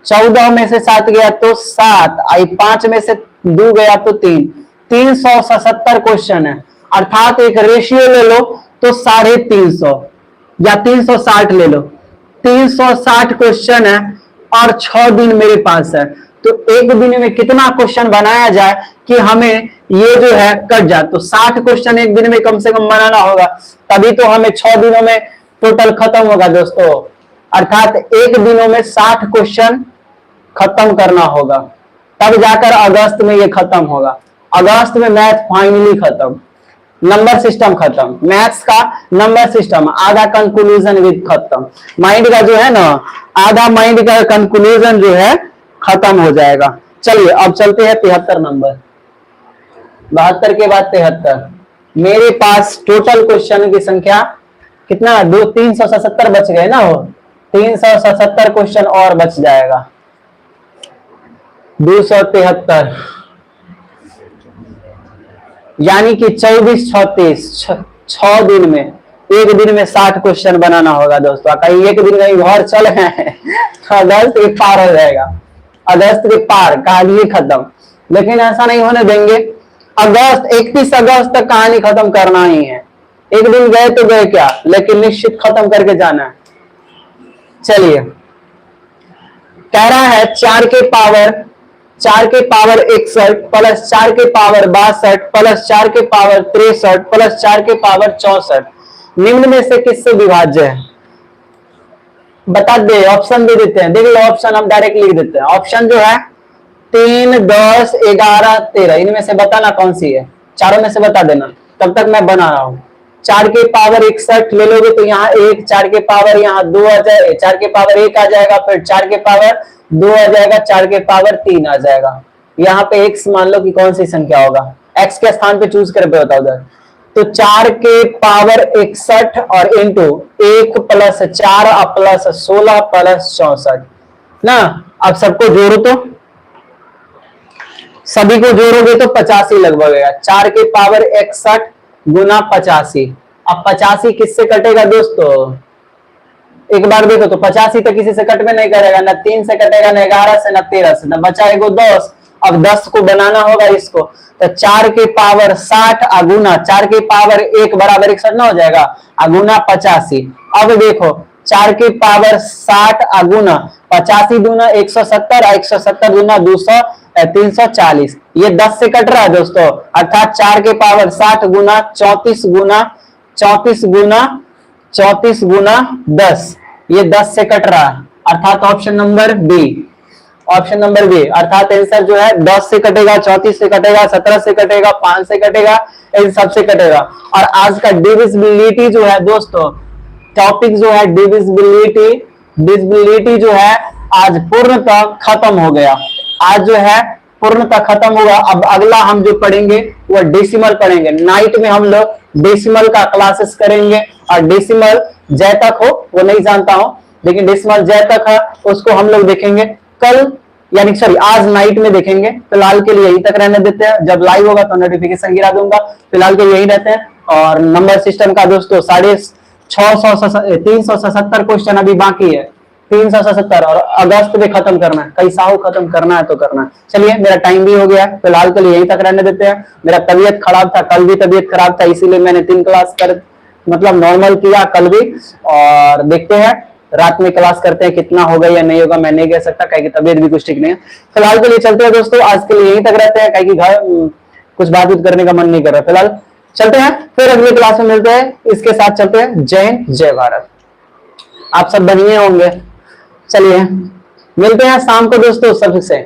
14 में से 7 गया तो 7, 5 में से 2 गया तो 3। 377 क्वेश्चन है, अर्थात एक रेशियो ले लो तो 350 या 360 ले लो। 360 क्वेश्चन है और 6 दिन मेरे पास है, तो एक दिन में कितना क्वेश्चन बनाया जाए कि हमें ये जो है कट जाए? तो 60 क्वेश्चन एक दिन में कम से कम बनाना होगा, तभी तो हमें 6 दिनों में टोटल खत्म होगा दोस्तों। अर्थात एक दिनों में 60 क्वेश्चन खत्म करना होगा, तब जाकर अगस्त में ये खत्म होगा। अगस्त में मैथ फाइनली खत्म, नंबर सिस्टम खत्म, मैथ्स का नंबर सिस्टम आधा कंक्लूजन विद खत्म। माइंड का जो है ना, आधा माइंड का कंक्लूजन जो है खत्म हो जाएगा। चलिए अब चलते हैं 73 नंबर। 72 के बाद 73। मेरे पास टोटल क्वेश्चन की संख्या कितना? 377 बच गए ना, वो 377 क्वेश्चन और बच जाएगा। 273 यानी कि 24 36 6 दिन में, एक दिन में 60 क्वेश्चन बनाना होगा दोस्तों। कहीं एक दिन कहीं घर चल गए तो अगस्त के पार हो जाएगा, अगस्त के पार, कहानी खत्म। लेकिन ऐसा नहीं होने देंगे। अगस्त 31 अगस्त तक कहानी खत्म करना ही है। एक दिन गए तो गए क्या, लेकिन निश्चित खत्म करके जाना है। चलिए, कह रहा है 4 के पावर 61 प्लस 4 के पावर 62 प्लस 4 के पावर 63 प्लस 4 के पावर 64 निम्न में से किससे विभाज्य है? बता दे, ऑप्शन दे देते हैं। देख लो ऑप्शन, हम डायरेक्ट लिख देते हैं। ऑप्शन जो है 3 10 11 13, इनमें से बताना कौन सी है, चारों में से बता देना, तब तक मैं बना रहा हूं। 4 के पावर 61 ले लोगे तो यहाँ 1, 4 के पावर यहाँ 2 आ जाए, 4 के पावर 1 आ जाएगा, फिर 4 के पावर 2 आ जाएगा, 4 के पावर 3 आ जाएगा। यहाँ पे x मान लो कि कौन सी संख्या होगा, x के स्थान पे चूज कर बताओ उधर। तो 4 के पावर 61 और इंटू 1 प्लस 4 प्लस 16 प्लस 64 ना। अब सबको जोड़ो तो, सभी को जोड़ोगे तो 85 लगभग आएगा। 4 के पावर 61 गुना 85। अब 85 किससे कटेगा दोस्तों? एक बार देखो तो 85 तो किसी से कट में नहीं करेगा, ना 3 से कटेगा, ना 11 से, ना 13 से, ना बचा एगो 10। अब 10 को बनाना होगा इसको, तो 4 के पावर 60 अगुना 4 के पावर 1 बराबर 61 ना हो जाएगा, अगुना 85। अब देखो 4 के पावर 60 अगुना 85 दूना 170, 170 दूना 200 340। ये 10 से कट रहा है दोस्तों, अर्थात 4 के पावर 60 गुना 34 गुना 10, ये 10 से कट रहा है, अर्थात option number B. Option number B, अर्थात आंसर जो है 10 से कटेगा, 34 से कटेगा, 17 से कटेगा, 5 से कटेगा, इन सब से कटेगा। और आज का डिविजिबिलिटी जो है दोस्तों, टॉपिक जो है डिविजिबिलिटी जो है आज पूर्णतः खत्म हो गया। आज जो है पूर्णतः खत्म होगा। अब अगला हम जो पढ़ेंगे वो डेसिमल पढ़ेंगे। नाइट में हम लोग डेसिमल का क्लासेस करेंगे, और डेसिमल जय तक हो वो नहीं जानता हूं, लेकिन डेसिमल जय तक है उसको हम लोग देखेंगे कल, यानी सॉरी आज नाइट में देखेंगे। फिलहाल के लिए यहीं तक रहने देते हैं, जब लाइव होगा तो नोटिफिकेशन गिरा दूंगा। फिलहाल के लिए यहीं रहते हैं। और नंबर सिस्टम का दोस्तों 370 क्वेश्चन अभी बाकी है, 370, और अगस्त में खत्म करना है, कैसा हो खत्म करना है तो करना है। चलिए मेरा टाइम भी हो गया, फिलहाल के लिए यहीं तक रहने देते हैं। मेरा तबीयत खराब था, कल भी तबीयत खराब था, इसीलिए मैंने 3 क्लास कर मतलब नॉर्मल किया कल भी, और देखते हैं रात में क्लास करते हैं, कितना होगा या नहीं होगा मैं नहीं कह सकता, कहीं की तबीयत भी कुछ ठीक नहीं है। फिलहाल के लिए चलते हैं दोस्तों, आज के लिए यहीं तक रहते हैं, कहीं की घर कुछ बातचीत करने का मन नहीं कर रहा। फिलहाल चलते हैं, फिर अगले क्लास में मिलते हैं। इसके साथ चलते हैं। जय हिंद, जय भारत। आप सब बनिए होंगे। चलिए मिलते हैं शाम को दोस्तों सबसे।